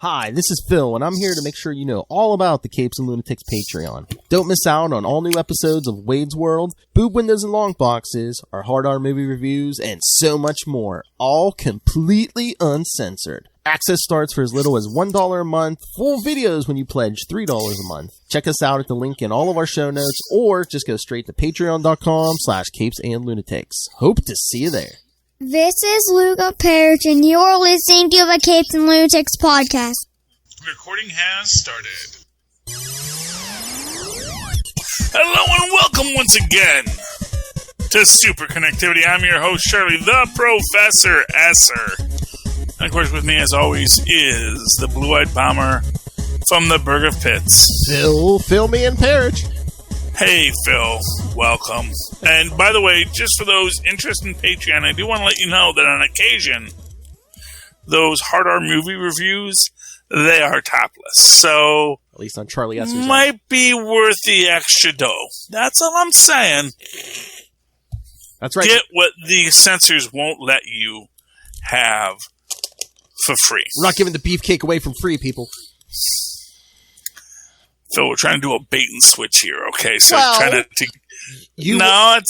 Hi, this is Phil, and I'm here to make sure you know all about the Capes and Lunatics Patreon. Don't miss out on all new episodes of Wade's World, Boob Windows and Long Boxes, our Hard R movie reviews, and so much more, all completely uncensored. Access starts for as little as $1 a month, full videos when you pledge $3 a month. Check us out at the link in all of our show notes, or just go straight to patreon.com/capesandlunatics. Hope to see you there. This is Luca Perich, and you're listening to the Capes and Lunatics podcast. Recording has started. Hello and welcome once again to Superconnectivity. I'm your host, Shirley, the Professor Esser. And of course, with me, as always, is the blue-eyed bomber from the Burg of Pits. Phil, me, and Perich. Hey, Phil. Welcome. And by the way, just for those interested in Patreon, I do want to let you know that on occasion, those Hard R movie reviews, they are topless. So, at least on Charlie Esser's might be worth the extra dough. That's all I'm saying. That's right. Get what the censors won't let you have for free. We're not giving the beefcake away for free, people. So we're trying to do a bait and switch here, okay? So well, trying to you were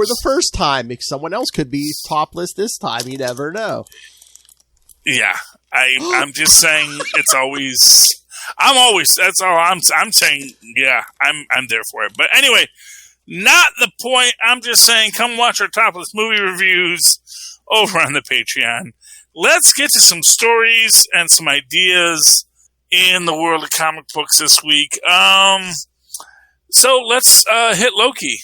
the first time. If someone else could be topless this time, you never know. Yeah, I'm just saying it's always. That's all I'm saying. Yeah, I'm there for it. But anyway, not the point. I'm just saying, come watch our topless movie reviews over on the Patreon. Let's get to some stories and some ideas in the world of comic books this week. So let's hit Loki.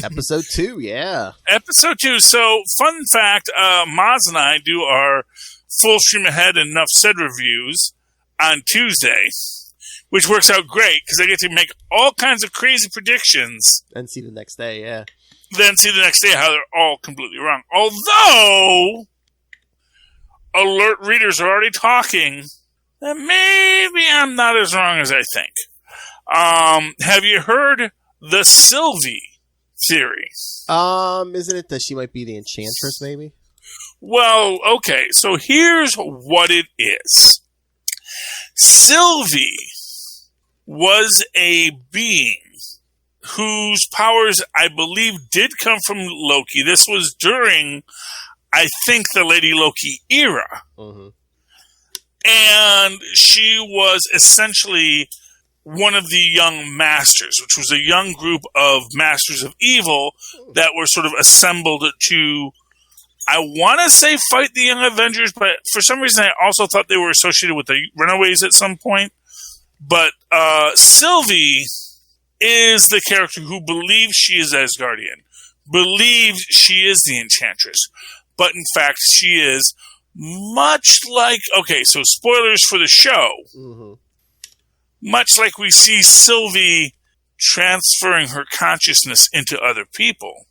Episode 2, yeah. Episode 2. So, fun fact, Maz and I do our full stream ahead and Enough Said reviews on Tuesday, which works out great because I get to make all kinds of crazy predictions. And see the next day, yeah. Then see the next day how they're all completely wrong. Although, alert readers are already talking that maybe I'm not as wrong as I think. Have you heard the Sylvie theory? Isn't it that she might be the Enchantress, maybe? Well, okay, so here's what it is. Sylvie was a being whose powers, I believe, did come from Loki. This was during, I think, the Lady Loki era. Mm-hmm. And she was essentially one of the young masters, which was a young group of masters of evil that were sort of assembled to, I want to say, fight the Young Avengers, but for some reason I also thought they were associated with the Runaways at some point. But Sylvie is the character who believes she is Asgardian, believes she is the Enchantress, but in fact she is much like, okay, so spoilers for the show. Mm-hmm. Much like we see Sylvie transferring her consciousness into other people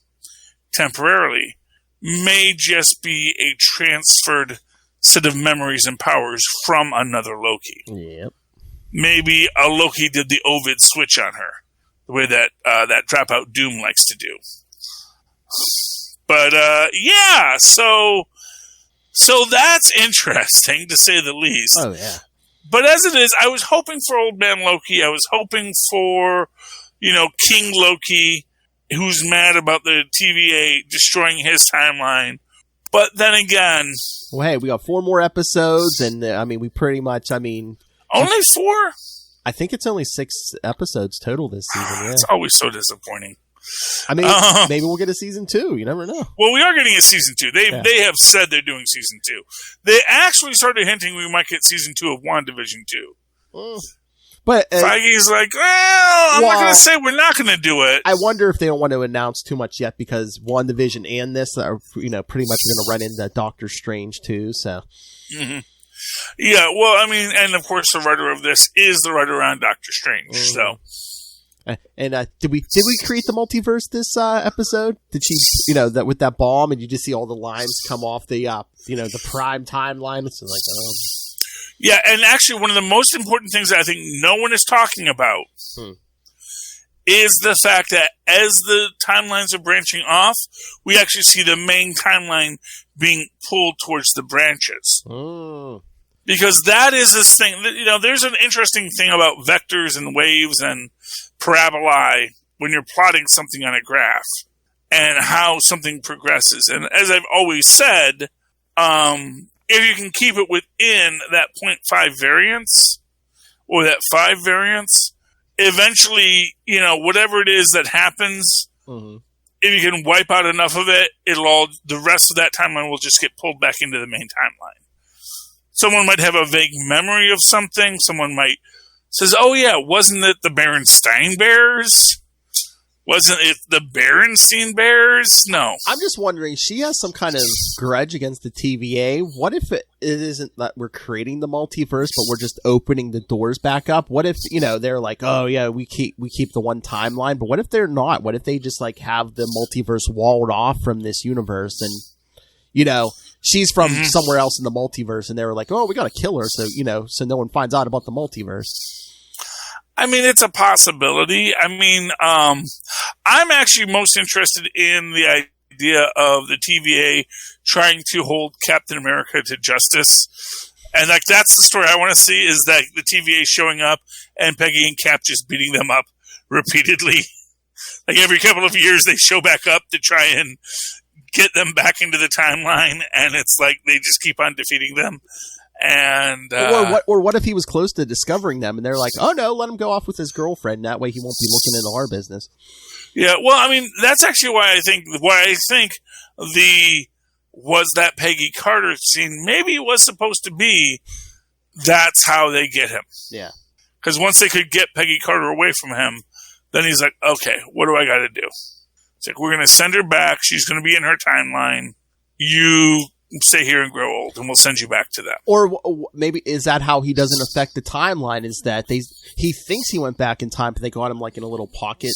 temporarily, may just be a transferred set of memories and powers from another Loki. Yep. Maybe a Loki did the Ovid switch on her, the way that that Dropout Doom likes to do. But yeah, so that's interesting, to say the least. Oh, yeah. But as it is, I was hoping for Old Man Loki. I was hoping for, King Loki, who's mad about the TVA destroying his timeline. But then again... Well, hey, we got 4 more episodes, and, we pretty much, Only 4? I think it's only 6 episodes total this season, yeah. It's always so disappointing. Maybe we'll get a season 2. You never know. Well, we are getting a season 2. They have said they're doing season 2. They actually started hinting we might get season 2 of WandaVision 2. But Feige's like, I'm not going to say we're not going to do it. I wonder if they don't want to announce too much yet, because WandaVision and this are, pretty much going to run into Doctor Strange too. So. Mm-hmm. Yeah, well, and of course the writer of this is the writer on Doctor Strange. Mm-hmm. So. And did we create the multiverse this episode? Did she, that with that bomb, and you just see all the lines come off the the prime timeline? It's like, yeah, and actually, one of the most important things that I think no one is talking about is the fact that as the timelines are branching off, we actually see the main timeline being pulled towards the branches. Because that is this thing, there's an interesting thing about vectors and waves and parabolae when you're plotting something on a graph and how something progresses. And as I've always said, if you can keep it within that 0.5 variance or that 5 variance, eventually, whatever it is that happens, if you can wipe out enough of it, the rest of that timeline will just get pulled back into the main timeline. Someone might have a vague memory of something. Someone might says, "Oh yeah, wasn't it the Berenstein Bears? Wasn't it the Berenstein Bears?" No. I'm just wondering, she has some kind of grudge against the TVA. What if it isn't that we're creating the multiverse, but we're just opening the doors back up? What if, they're like, "Oh yeah, we keep the one timeline," but what if they're not? What if they just like have the multiverse walled off from this universe and, she's from somewhere else in the multiverse, and they were like, "Oh, we got to kill her, so so no one finds out about the multiverse." I mean, it's a possibility. I mean, I'm actually most interested in the idea of the TVA trying to hold Captain America to justice, and like that's the story I want to see. Is that the TVA showing up and Peggy and Cap just beating them up repeatedly? Like every couple of years, they show back up to try and get them back into the timeline, and it's like they just keep on defeating them. And or what if he was close to discovering them, and they're like, "Oh no, let him go off with his girlfriend. That way, he won't be looking into our business." Yeah, well, I mean, that's actually why I think was that Peggy Carter scene. Maybe it was supposed to be. That's how they get him. Yeah, because once they could get Peggy Carter away from him, then he's like, "Okay, what do I got to do?" It's like, we're going to send her back. She's going to be in her timeline. You stay here and grow old, and we'll send you back to them. Or maybe is that how he doesn't affect the timeline? Is that he thinks he went back in time, but they got him like in a little pocket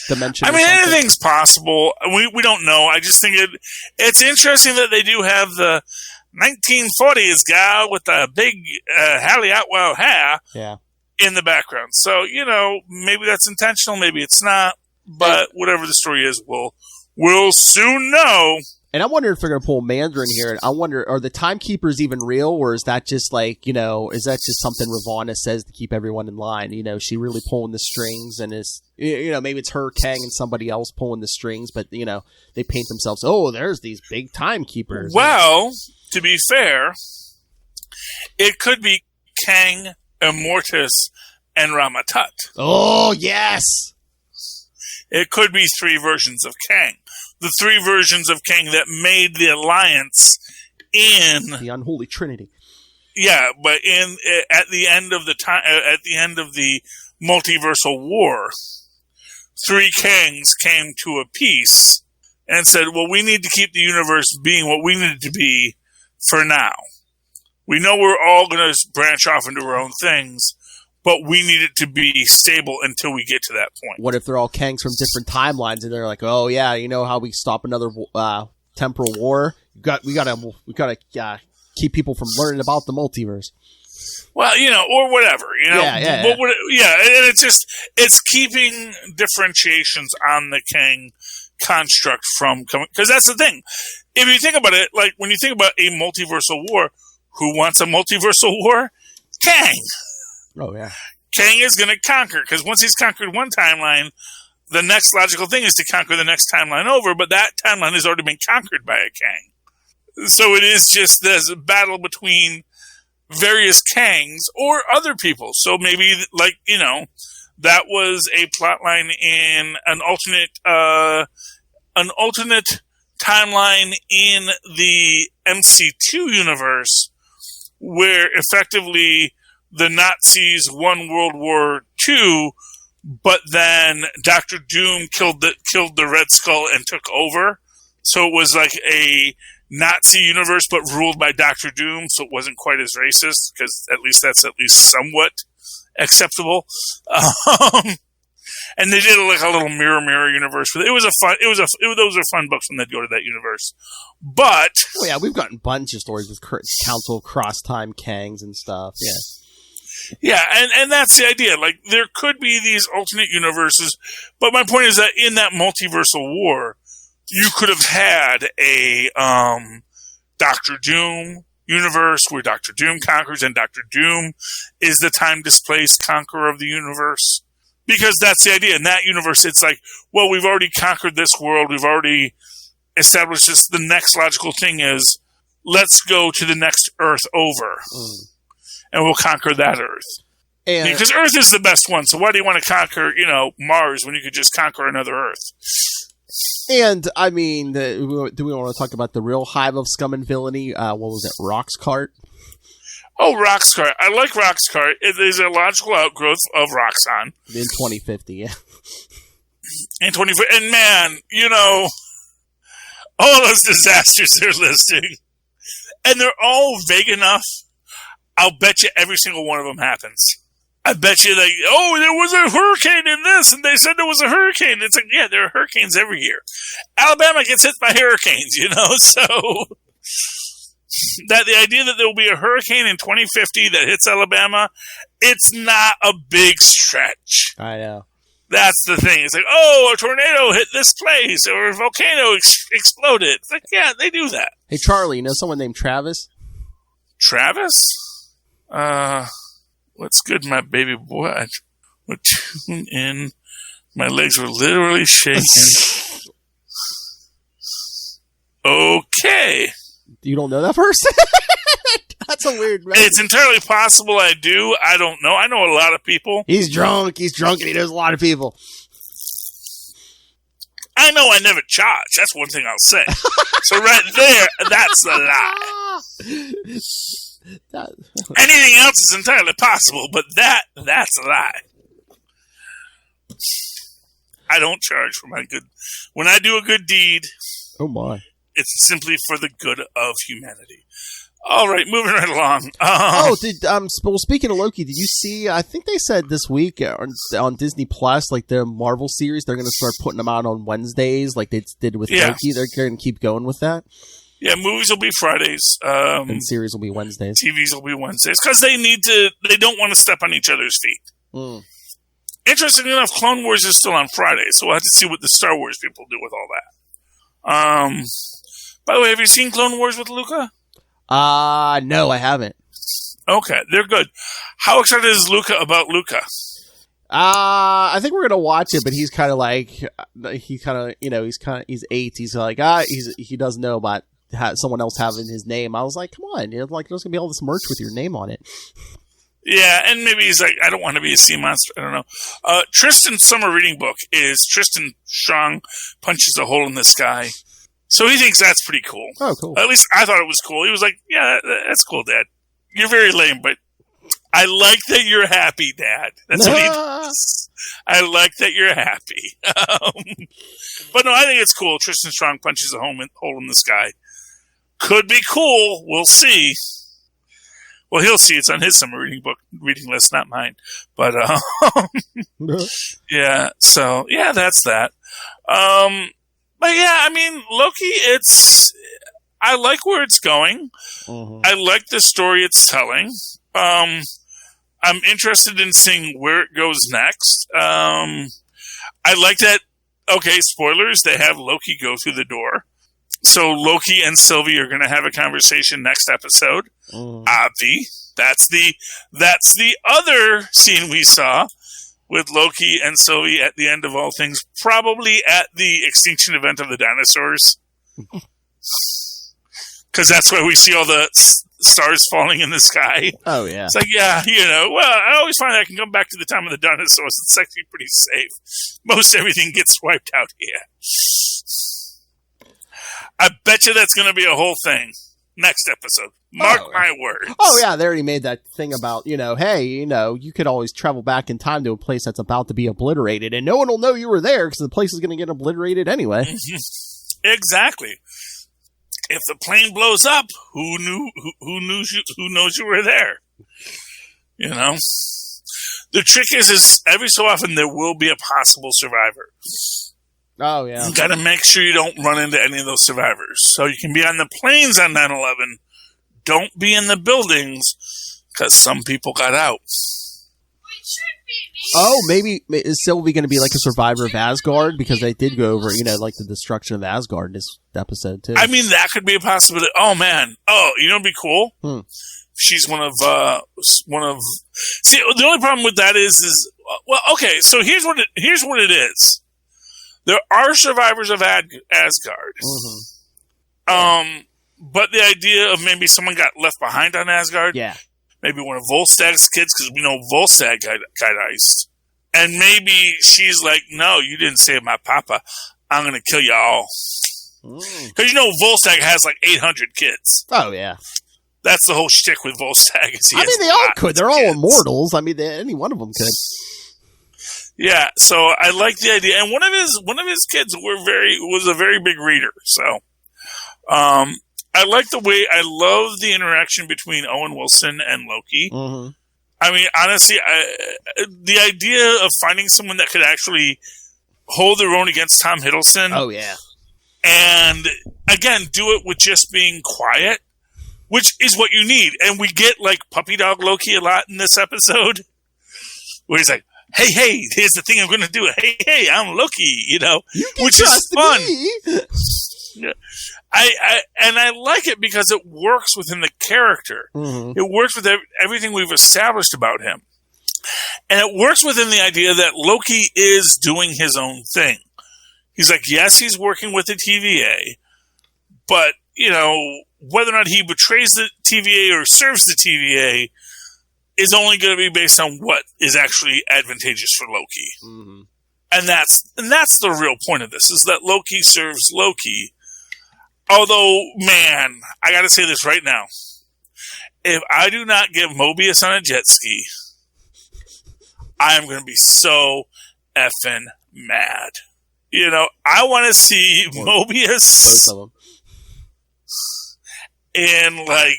dimension? I mean, anything's possible. We don't know. I just think it's interesting that they do have the 1940s guy with the big Hallie Atwell hair in the background. So, maybe that's intentional, maybe it's not. But whatever the story is, we'll soon know. And I wonder if they're going to pull Mandarin here. And I wonder, are the timekeepers even real, or is that just like, is that just something Ravonna says to keep everyone in line? She really pulling the strings, and is, maybe it's her, Kang, and somebody else pulling the strings, but, they paint themselves, "Oh, there's these big timekeepers." Well, to be fair, it could be Kang, Immortus, and Ramatut. Oh, yes! It could be 3 versions of Kang. The 3 versions of Kang that made the alliance in the unholy trinity. Yeah, but at the end of the multiversal war, 3 Kangs came to a peace and said, "Well, we need to keep the universe being what we need it to be for now. We know we're all going to branch off into our own things, but we need it to be stable until we get to that point." What if they're all Kangs from different timelines, and they're like, "Oh yeah, how we stop another temporal war? We gotta keep people from learning about the multiverse." Well, or whatever, Yeah. But and it's keeping differentiations on the Kang construct from coming, because that's the thing. If you think about it, like when you think about a multiversal war, who wants a multiversal war? Kang. Oh, yeah. Kang is going to conquer, because once he's conquered one timeline, the next logical thing is to conquer the next timeline over, but that timeline has already been conquered by a Kang. So it is just this battle between various Kangs or other people. So maybe, that was a plotline in an alternate timeline in the MC2 universe, where effectively the Nazis won World War II, but then Dr. Doom killed the Red Skull and took over. So it was like a Nazi universe, but ruled by Dr. Doom, so it wasn't quite as racist, because at least that's at least somewhat acceptable. And they did like a little mirror universe. Those are fun books when they go to that universe. But we've gotten a bunch of stories with Council Cross Time Kangs and stuff. Yeah. Yeah, and that's the idea. Like, there could be these alternate universes, but my point is that in that multiversal war, you could have had a Doctor Doom universe where Doctor Doom conquers, and Doctor Doom is the time-displaced conqueror of the universe. Because that's the idea. In that universe, it's like, well, we've already conquered this world. We've already established this. The next logical thing is, let's go to the next Earth over. And we'll conquer that Earth. Because Earth is the best one. So why do you want to conquer, Mars when you could just conquer another Earth? And, I mean, do we want to talk about the real hive of scum and villainy? What was it? Roxcart? Oh, Roxcart. I like Roxcart. It is a logical outgrowth of Roxxon. In 2050, yeah. In 2050. And man, all those disasters they're listing. And they're all vague enough. I'll bet you every single one of them happens. I bet you there was a hurricane in this, and they said there was a hurricane. It's like, yeah, there are hurricanes every year. Alabama gets hit by hurricanes, so that the idea that there will be a hurricane in 2050 that hits Alabama, it's not a big stretch. I know. That's the thing. It's like, a tornado hit this place, or a volcano exploded. It's like, yeah, they do that. Hey, Charlie, you know someone named Travis? Travis? What's good, my baby boy? I would tune in. My legs were literally shaking. Okay. You don't know that person? That's a weird man. It's entirely possible I do. I don't know. I know a lot of people. He's drunk, and he knows a lot of people. I know I never charge. That's one thing I'll say. So right there, that's a lie. Anything else is entirely possible, but that's a lie. I don't charge for my good. When I do a good deed, oh my, it's simply for the good of humanity. All right, moving right along. Well, speaking of Loki, did you see? I think they said this week on Disney Plus, like their Marvel series, they're going to start putting them out on Wednesdays, like they did with Loki. They're going to keep going with that. Yeah, movies will be Fridays. And series will be Wednesdays. TVs will be Wednesdays. Because they don't want to step on each other's feet. Interestingly enough, Clone Wars is still on Friday, so we'll have to see what the Star Wars people do with all that. By the way, have you seen Clone Wars with Luca? No, I haven't. Okay, they're good. How excited is Luca about Luca? I think we're gonna watch it, but he's kind of like, he's 8. He's like, he doesn't know about someone else having his name. I was like, come on, there's gonna be all this merch with your name on it. Yeah, and maybe he's like, I don't want to be a sea monster. I don't know. Tristan's summer reading book is Tristan Strong Punches a Hole in the Sky. So he thinks that's pretty cool. Oh, cool. At least I thought it was cool. He was like, yeah, that's cool, Dad. You're very lame, but I like that you're happy, Dad. That's what he does. I like that you're happy. But no, I think it's cool. Tristan Strong Punches a hole in the sky. Could be cool. We'll see. Well, he'll see. It's on his summer reading list, not mine. But, yeah. So, yeah, that's that. But yeah, I mean, Loki, I like where it's going. Mm-hmm. I like the story it's telling. I'm interested in seeing where it goes next. I like that, okay, spoilers, they have Loki go through the door. So Loki and Sylvie are going to have a conversation next episode. Obvi. That's the other scene we saw with Loki and Sylvie at the end of all things, probably at the extinction event of the dinosaurs. Because that's where we see all the stars falling in the sky. Oh, yeah. It's like, yeah, well, I always find I can come back to the time of the dinosaurs. It's actually pretty safe. Most everything gets wiped out here. I bet you that's going to be a whole thing next episode. Mark my words. Oh, yeah, they already made that thing about, hey, you could always travel back in time to a place that's about to be obliterated, and no one will know you were there because the place is going to get obliterated anyway. Exactly. If the plane blows up, who knows you were there? The trick is every so often there will be a possible survivor. Oh, yeah. You got to make sure you don't run into any of those survivors. So you can be on the planes on 9/11. Don't be in the buildings because some people got out. We should be Oh, maybe is Sylvie going to be like a survivor of Asgard? Because they did go over, like the destruction of Asgard in this episode, too. I mean, that could be a possibility. Oh, man. Oh, it'd be cool? She's one of... See, the only problem with that is well, okay, so here's what it is. There are survivors of Asgard. But the idea of maybe someone got left behind on Asgard. Yeah. Maybe one of Volstag's kids, because we know Volstagg got iced. And maybe she's like, no, you didn't save my papa. I'm going to kill you all. Because Volstagg has like 800 kids. Oh, yeah. That's the whole shtick with Volstagg. They all could. They're all immortals. I mean, any one of them could. Yeah, so I like the idea. And one of his kids was a very big reader. So I like the way, I love the interaction between Owen Wilson and Loki. I mean, honestly, the idea of finding someone that could actually hold their own against Tom Hiddleston. Oh, yeah. And, again, do it with just being quiet, which is what you need. And we get, like, puppy dog Loki a lot in this episode, where he's like, hey, here's the thing I'm going to do. Hey, I'm Loki, which is fun. Yeah. I like it because it works within the character. It works with everything we've established about him. And it works within the idea that Loki is doing his own thing. He's like, yes, he's working with the TVA, but, whether or not he betrays the TVA or serves the TVA is only going to be based on what is actually advantageous for Loki. And that's the real point of this, is that Loki serves Loki. Although, man, I got to say this right now. If I do not get Mobius on a jet ski, I am going to be so effing mad. I want to see Mobius and, like,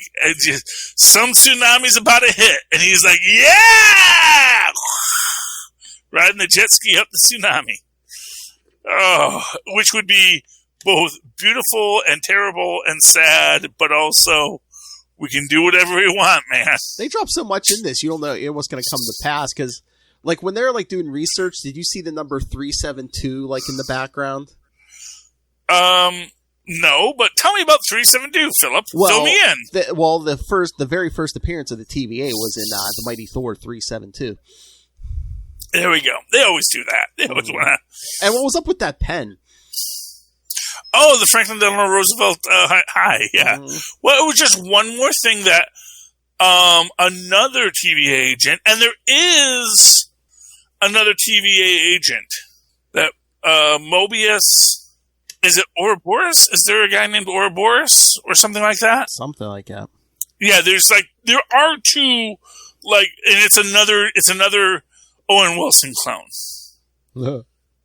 some tsunami's about to hit, and he's like, yeah! Riding the jet ski up the tsunami. Oh, which would be both beautiful and terrible and sad, but also we can do whatever we want, man. They drop so much in this, you don't know what's going to come to pass, because, like, when they're, like, doing research, did you see the number 372, like, in the background? No, but tell me about 372, Philip. Fill me in. The very first appearance of the TVA was in the Mighty Thor 372. There we go. They always do that. They always want to. And what was up with that pen? Oh, the Franklin Delano Roosevelt high, yeah. Well, it was just one more thing that another TVA agent, and there is another TVA agent that Mobius. Is it Ouroboros? Is there a guy named Ouroboros or something like that? Something like that. Yeah, there are two, like, and it's another Owen Wilson clone.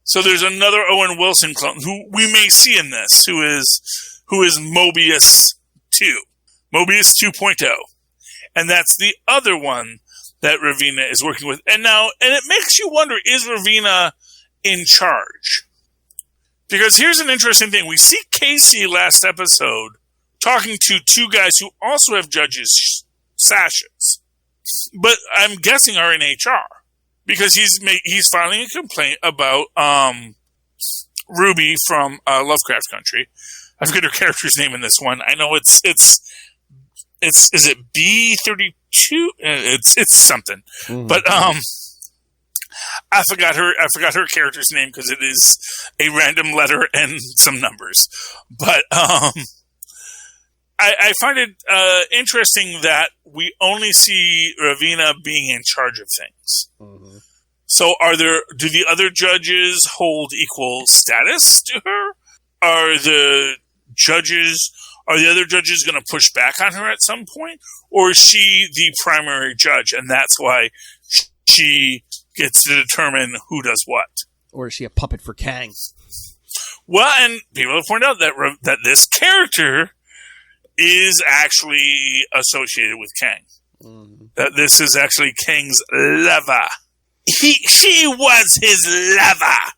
So there's another Owen Wilson clone who we may see in this, who is Mobius 2. Mobius 2.0. And that's the other one that Ravina is working with. And it makes you wonder, is Ravina in charge? Because here's an interesting thing. We see Casey last episode talking to two guys who also have judges' sashes, but I'm guessing are in HR, because he's filing a complaint about Ruby from Lovecraft Country. I forget her character's name in this one. I know it's is it B32? It's something, but I forgot her character's name because it is a random letter and some numbers. But I find it interesting that we only see Ravina being in charge of things. So do the other judges hold equal status to her? Are the other judges going to push back on her at some point? Or is she the primary judge and that's why she gets to determine who does what? Or is she a puppet for Kang? Well, and people have pointed out that this character is actually associated with Kang. That this is actually Kang's lover. She was his lover.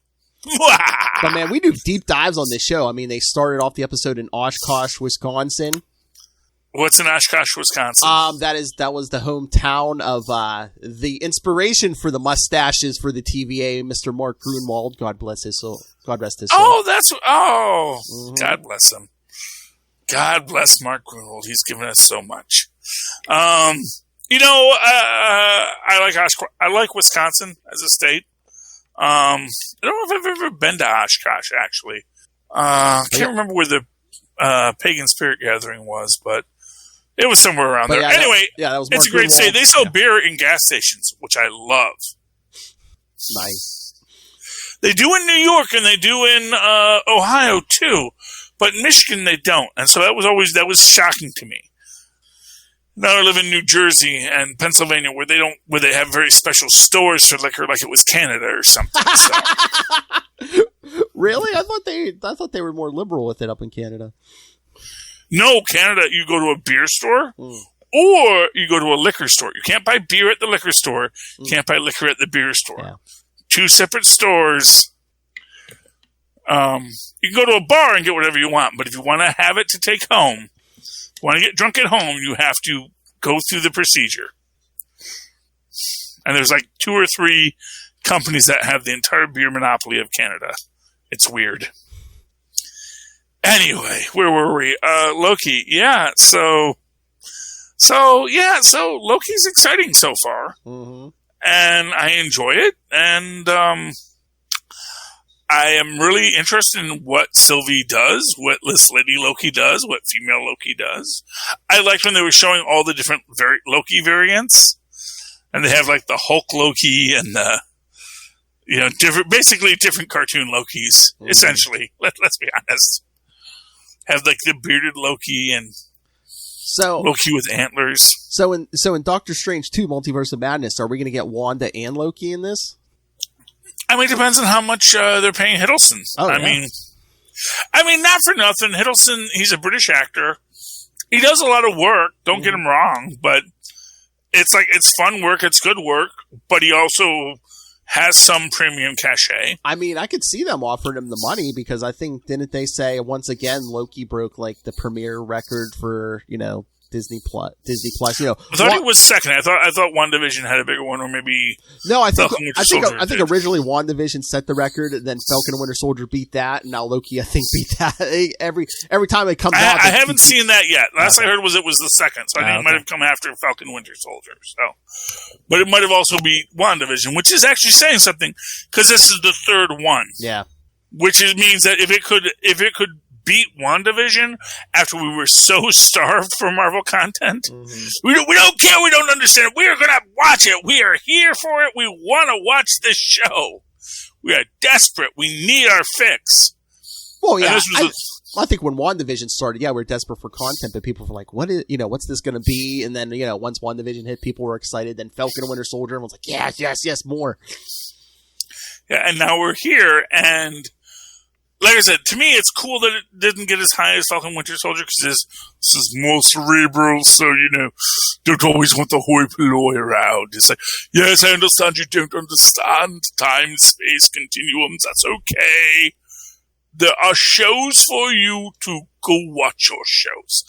But man, we do deep dives on this show. I mean, they started off the episode in Oshkosh, Wisconsin. What's in Oshkosh, Wisconsin? That was the hometown of the inspiration for the mustaches for the TVA, Mr. Mark Grunwald. God bless his soul. God rest his soul. God bless him. God bless Mark Grunwald. He's given us so much. I like Wisconsin as a state. I don't know if I've ever been to Oshkosh, actually. I can't remember where the Pagan Spirit Gathering was, but it was somewhere around there. Anyway, that was it's a great state. They sell beer in gas stations, which I love. Nice. They do in New York and they do in Ohio too, but in Michigan they don't, and so that was shocking to me. Now I live in New Jersey and Pennsylvania, where they have very special stores for liquor, like it was Canada or something. So. Really? I thought they were more liberal with it up in Canada. No, Canada, you go to a beer store or you go to a liquor store. You can't buy beer at the liquor store. You can't buy liquor at the beer store. Yeah. Two separate stores. You can go to a bar and get whatever you want, but if you want to have it to take home, want to get drunk at home, you have to go through the procedure. And there's like 2 or 3 companies that have the entire beer monopoly of Canada. It's weird. Anyway, where were we? Loki. Yeah, so Loki's exciting so far. Mm-hmm. And I enjoy it. And I am really interested in what Sylvie does, what this Lady Loki does, what female Loki does. I liked when they were showing all the different Loki variants. And they have like the Hulk Loki and the, different cartoon Lokis, essentially. Let's be honest. Have like the bearded Loki and Loki with antlers. So in Doctor Strange 2, Multiverse of Madness, are we going to get Wanda and Loki in this? I mean, it depends on how much they're paying Hiddleston. Oh, I mean, not for nothing. Hiddleston, he's a British actor. He does a lot of work. Don't get him wrong, but it's fun work. It's good work, but he also has some premium cachet. I mean, I could see them offering him the money because I think, didn't they say once again Loki broke like the premiere record for, Disney Plus. I thought he was second. I thought WandaVision had a bigger one, or maybe no. I think originally WandaVision set the record, and then Falcon and Winter Soldier beat that, and now Loki I think beat that. Every time it comes out, I haven't seen that yet. Last I heard was it was the second, so I think it might have come after Falcon and Winter Soldier. So, but it might have also beat WandaVision, which is actually saying something because this is the third one. Yeah, which means that if it could beat WandaVision after we were so starved for Marvel content. Mm-hmm. We don't care. We don't understand it. We are going to watch it. We are here for it. We want to watch this show. We are desperate. We need our fix. Well, yeah. I think when WandaVision started, we were desperate for content, but people were like, what's this going to be? And then, once WandaVision hit, people were excited. Then Falcon and Winter Soldier, everyone's like, yes, more. Yeah, and now we're here, and like I said, to me, it's cool that it didn't get as high as Falcon Winter Soldier because this is more cerebral, so, don't always want the hoi polloi around. It's like, yes, I understand you don't understand time, space, continuums. That's okay. There are shows for you to go watch your shows.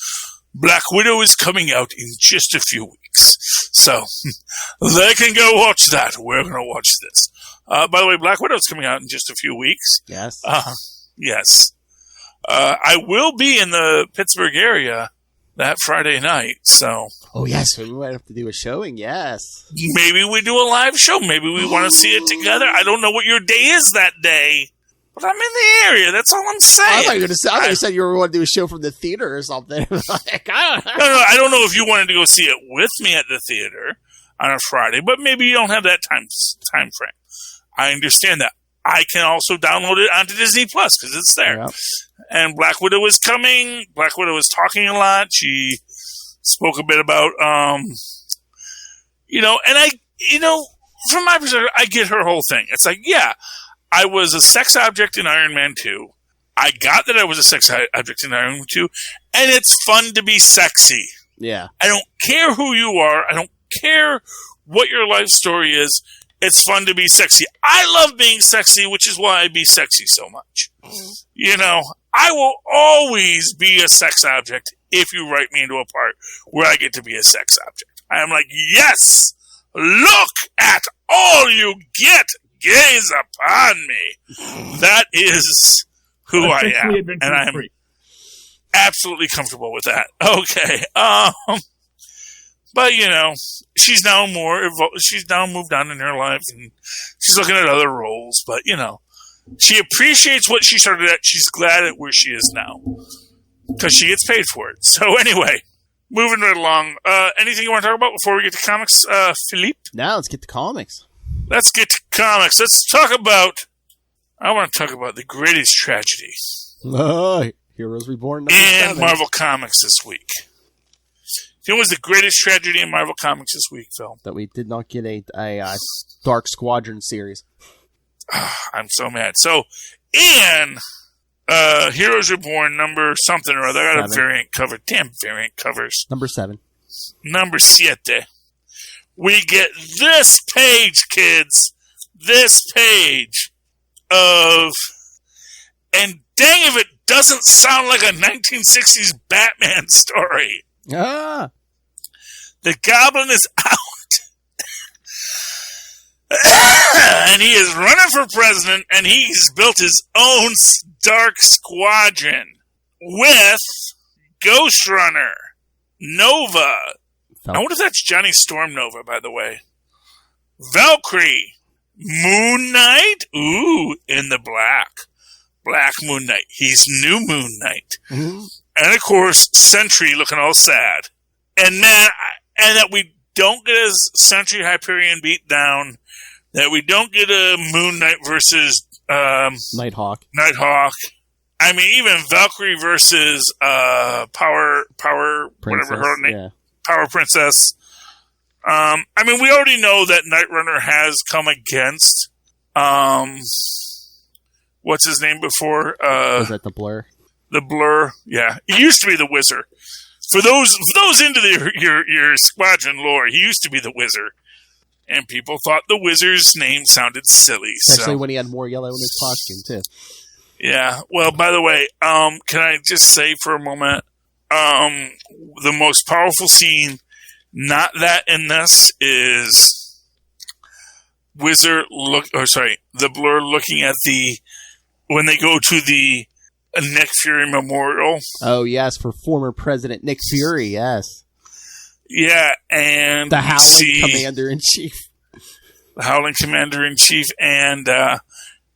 Black Widow is coming out in just a few weeks, so they can go watch that. We're going to watch this. By the way, Black Widow's coming out in just a few weeks. Yes. Yes. I will be in the Pittsburgh area that Friday night, so. Oh, yes. We might have to do a showing, yes. Maybe we do a live show. Maybe we want to see it together. I don't know what your day is that day, but I'm in the area. That's all I'm saying. I thought you said you were going to do a show from the theater or something. No, I don't know if you wanted to go see it with me at the theater on a Friday, but maybe you don't have that time frame. I understand that. I can also download it onto Disney Plus because it's there. Yep. And Black Widow is coming. Black Widow is talking a lot. She spoke a bit about, from my perspective, I get her whole thing. It's like, I was a sex object in Iron Man 2. I got that I was a sex object in Iron Man 2. And it's fun to be sexy. Yeah. I don't care who you are. I don't care what your life story is. It's fun to be sexy. I love being sexy, which is why I be sexy so much. I will always be a sex object if you write me into a part where I get to be a sex object. I am like, yes, look at all you get, gaze upon me. That is who I am, and I'm absolutely comfortable with that. Okay, but she's now moved on in her life, and she's looking at other roles. But she appreciates what she started at. She's glad at where she is now because she gets paid for it. So anyway, moving right along. Anything you want to talk about before we get to comics, Philippe? Now let's get to comics. Let's get to comics. I want to talk about the greatest tragedy Heroes Reborn in Marvel Comics this week. You know what was the greatest tragedy in Marvel Comics this week, Phil? That we did not get a Dark Squadron series. I'm so mad. So, in Heroes Reborn number something or other, I got 7. A variant cover. Damn variant covers. Number 7. Number 7. We get this page, kids. This page of... And dang if it doesn't sound like a 1960s Batman story. Ah! The Goblin is out. And he is running for president, and he's built his own Dark Squadron with Ghost Runner, Nova. I wonder if that's Johnny Storm Nova, by the way. Valkyrie, Moon Knight. Ooh, in the Black Moon Knight. He's New Moon Knight. Mm-hmm. And, of course, Sentry looking all sad. And, man, and that we don't get a Sentry Hyperion beat down, that we don't get a Moon Knight versus Nighthawk. I mean, even Valkyrie versus Power Princess, whatever her name, yeah. Power Princess. I mean, we already know that Night Runner has come against what's his name before? Was that the Blur? The Blur, yeah. He used to be the Wizard. For those into your Squadron lore, he used to be the Wizard. And people thought the Wizard's name sounded silly. Especially when he had more yellow in his costume, too. Yeah. Well, by the way, can I just say for a moment, the most powerful scene, not that in this, is the Blur looking at when they go to the Nick Fury Memorial. Oh, yes, for former President Nick Fury, yes. Yeah, and the Howling Commander-in-Chief. The Howling Commander-in-Chief, and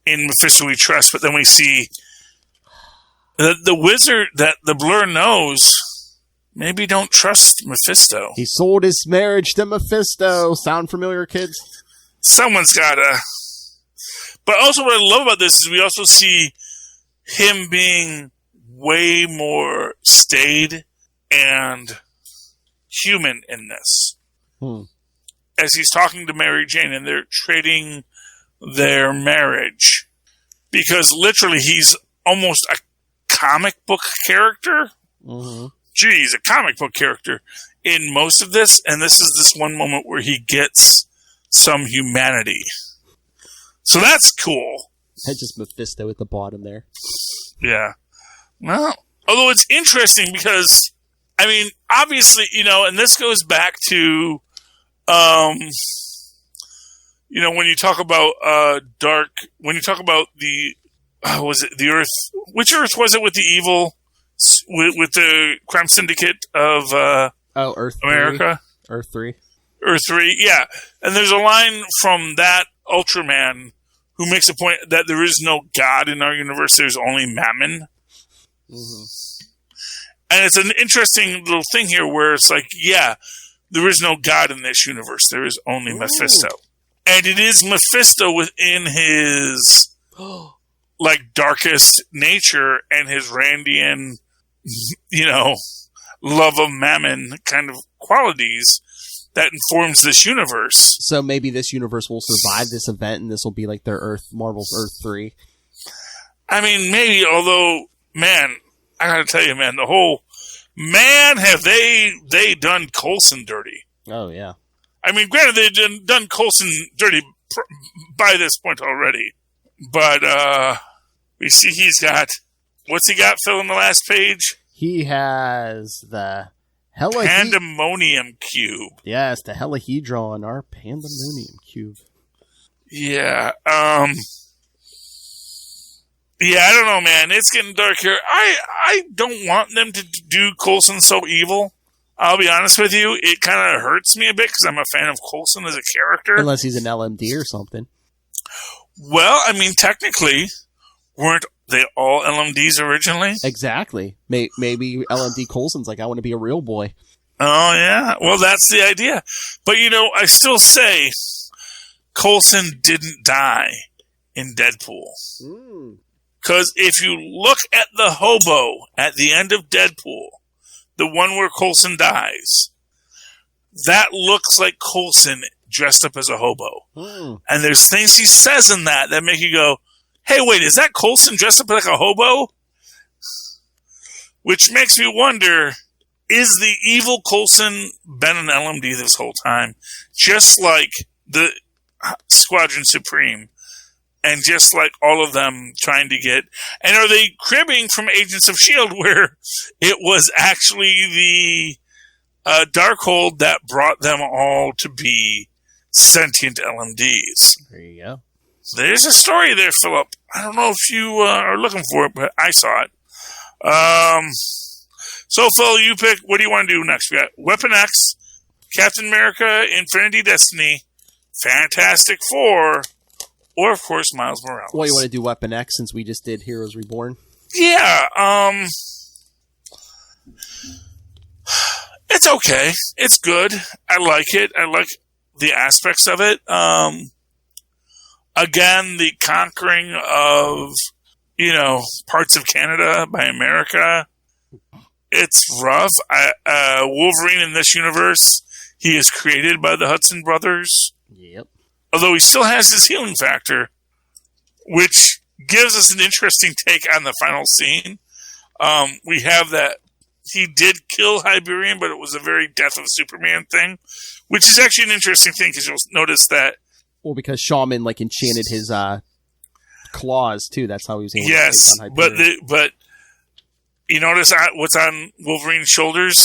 in Mephisto we trust, but then we see the Wizard that the Blur knows maybe don't trust Mephisto. He sold his marriage to Mephisto. Sound familiar, kids? Someone's gotta. But also what I love about this is we also see him being way more staid and human in this. As he's talking to Mary Jane and they're trading their marriage. Because literally he's almost a comic book character. Mm-hmm. Gee, he's a comic book character in most of this. And this is this one moment where he gets some humanity. So that's cool. That's just Mephisto at the bottom there. Yeah. Well, although it's interesting because, I mean, obviously, and this goes back to, when you talk about when you talk about the, was it the Earth? Which Earth was it with the evil, with the crime syndicate of Earth America? 3. Earth 3. Earth 3, yeah. And there's a line from that Ultraman who makes a point that there is no God in our universe, there's only Mammon. Mm-hmm. And it's an interesting little thing here where it's like, yeah, there is no God in this universe. There is only Mephisto. And it is Mephisto within his, darkest nature and his Randian, love of Mammon kind of qualities that informs this universe. So maybe this universe will survive this event and this will be like their Marvel's Earth 3. I mean, maybe, although, man, I gotta tell you, man, the whole, have they done Coulson dirty. Oh, yeah. I mean, granted, they've done Coulson dirty by this point already. But, we see he's got, what's he got, Phil, on the last page? He has the Pandemonium Cube. Yes, the Helihedron, our Pandemonium Cube. Yeah. Yeah, I don't know, man. It's getting dark here. I don't want them to do Coulson so evil. I'll be honest with you. It kind of hurts me a bit because I'm a fan of Coulson as a character. Unless he's an LMD or something. Well, I mean, technically, weren't they all LMDs originally? Exactly. Maybe LMD Coulson's like, I want to be a real boy. Oh, yeah. Well, that's the idea. But, I still say Coulson didn't die in Deadpool. Because if you look at the hobo at the end of Deadpool, the one where Coulson dies, that looks like Coulson dressed up as a hobo. And there's things he says in that make you go, hey, wait, is that Coulson dressed up like a hobo? Which makes me wonder, is the evil Coulson been an LMD this whole time? Just like the Squadron Supreme. And just like all of them trying to get... And are they cribbing from Agents of S.H.I.E.L.D. where it was actually the Darkhold that brought them all to be sentient LMDs? There you go. There's a story there, Philip. I don't know if you are looking for it, but I saw it. So, Phil, you pick. What do you want to do next? We got Weapon X, Captain America, Infinity Destiny, Fantastic Four, or, of course, Miles Morales. Well, you want to do Weapon X since we just did Heroes Reborn? Yeah. It's okay. It's good. I like it. I like the aspects of it. Again, the conquering of, parts of Canada by America. It's rough. Wolverine in this universe, he is created by the Hudson brothers. Yep. Although he still has his healing factor, which gives us an interesting take on the final scene. We have that he did kill Hyperion, but it was a very Death of Superman thing, which is actually an interesting thing because you'll notice that. Well, because Shaman enchanted his claws too. That's how he was able to yes, take on Hyperion. but you notice what's on Wolverine's shoulders?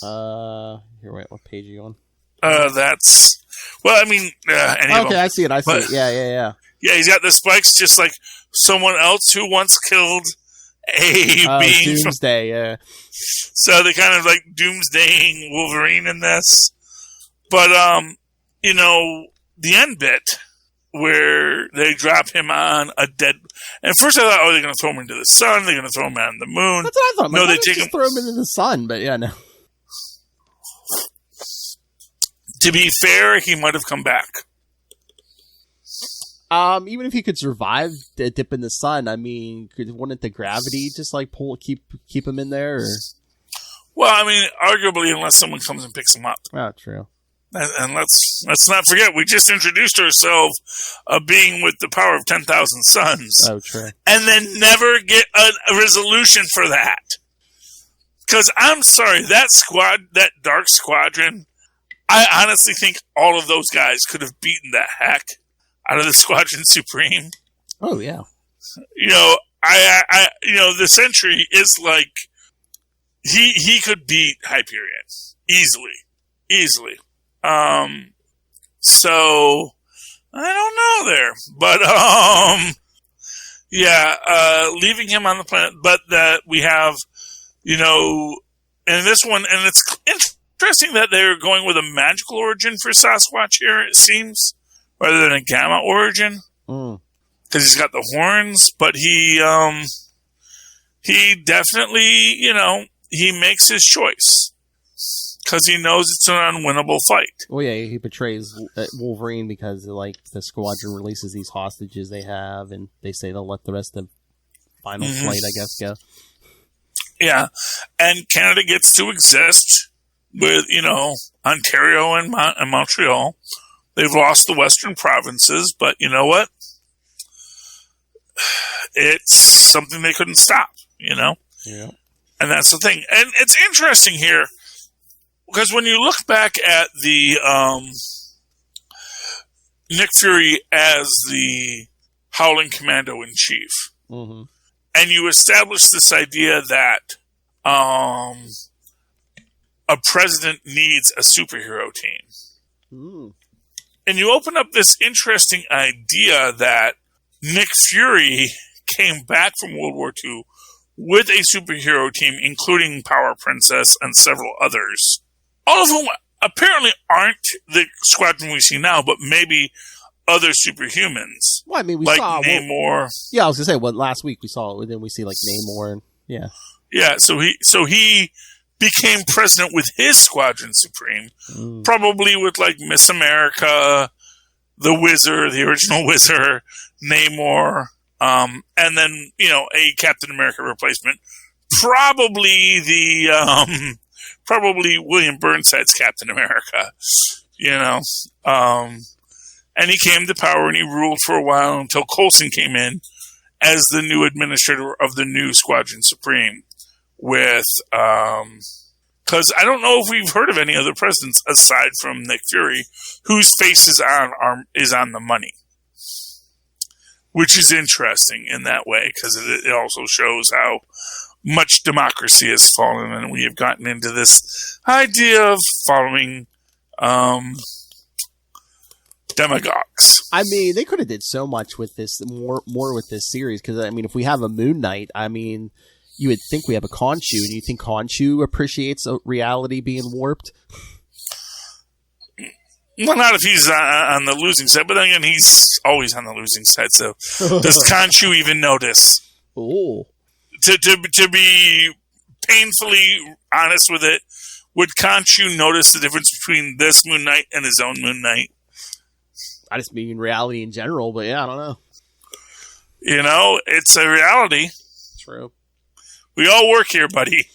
Here, wait, what page are you on? That's. Well, I mean, any of them. I see it. I see it. Yeah. Yeah, he's got the spikes just like someone else who once killed a being Doomsday, yeah. So they kind of like doomsdaying Wolverine in this. But, the end bit where they drop him on a dead... And first I thought, they're going to throw him into the sun. They're going to throw him on the moon. That's what I thought. No, they take him... throw him into the sun, but yeah, no. To be fair, he might have come back. Even if he could survive a dip in the sun, I mean, wouldn't the gravity just like keep him in there? Or? Well, I mean, arguably, unless someone comes and picks him up. Oh, true. And let's not forget, we just introduced ourselves a being with the power of 10,000 suns. Oh, true. And then never get a resolution for that. Because I'm sorry, that Dark Squadron, I honestly think all of those guys could have beaten the heck out of the Squadron Supreme. Oh, yeah. The Sentry is like, he could beat Hyperion. Easily. So, I don't know there. But, leaving him on the planet, but that we have, and this one, and it's interesting that they're going with a magical origin for Sasquatch here, it seems, rather than a gamma origin. Because he's got the horns, but he definitely, he makes his choice. Because he knows it's an unwinnable fight. Well, yeah, he betrays Wolverine because, the Squadron releases these hostages they have, and they say they'll let the rest of Final Flight, I guess, go. Yeah, and Canada gets to exist with, Ontario and Montreal. They've lost the Western provinces, but you know what? It's something they couldn't stop, Yeah. And that's the thing. And it's interesting here, because when you look back at the Nick Fury as the Howling Commando-in-Chief, and and you establish this idea that a president needs a superhero team. Ooh. And you open up this interesting idea that Nick Fury came back from World War II with a superhero team, including Power Princess and several others, all of whom apparently aren't the squadron we see now, but maybe other superhumans. Well, I mean, we like saw Namor. Yeah, I was gonna say, last week we saw, then we see like Namor, and Yeah, so he became president with his Squadron Supreme, probably with like Miss America, the Wizard, the original Wizard, Namor, and then a Captain America replacement, probably probably William Burnside's Captain America, and he came to power and he ruled for a while until Coulson came in as the new administrator of the new Squadron Supreme. With, because I don't know if we've heard of any other presidents aside from Nick Fury, whose face is on the money, which is interesting in that way because it also shows how much democracy has fallen, and we have gotten into this idea of following demagogues. I mean, they could have did so much with this, more with this series, because I mean, if we have a Moon Knight, I mean, you would think we have a Khonshu, and you think Khonshu appreciates reality being warped? Well, not if he's on the losing side, but again, he's always on the losing side, so does Khonshu even notice? Oh. To be painfully honest with it, would Khonshu notice the difference between this Moon Knight and his own Moon Knight? I just mean reality in general, but yeah, I don't know. It's a reality. True. We all work here, buddy.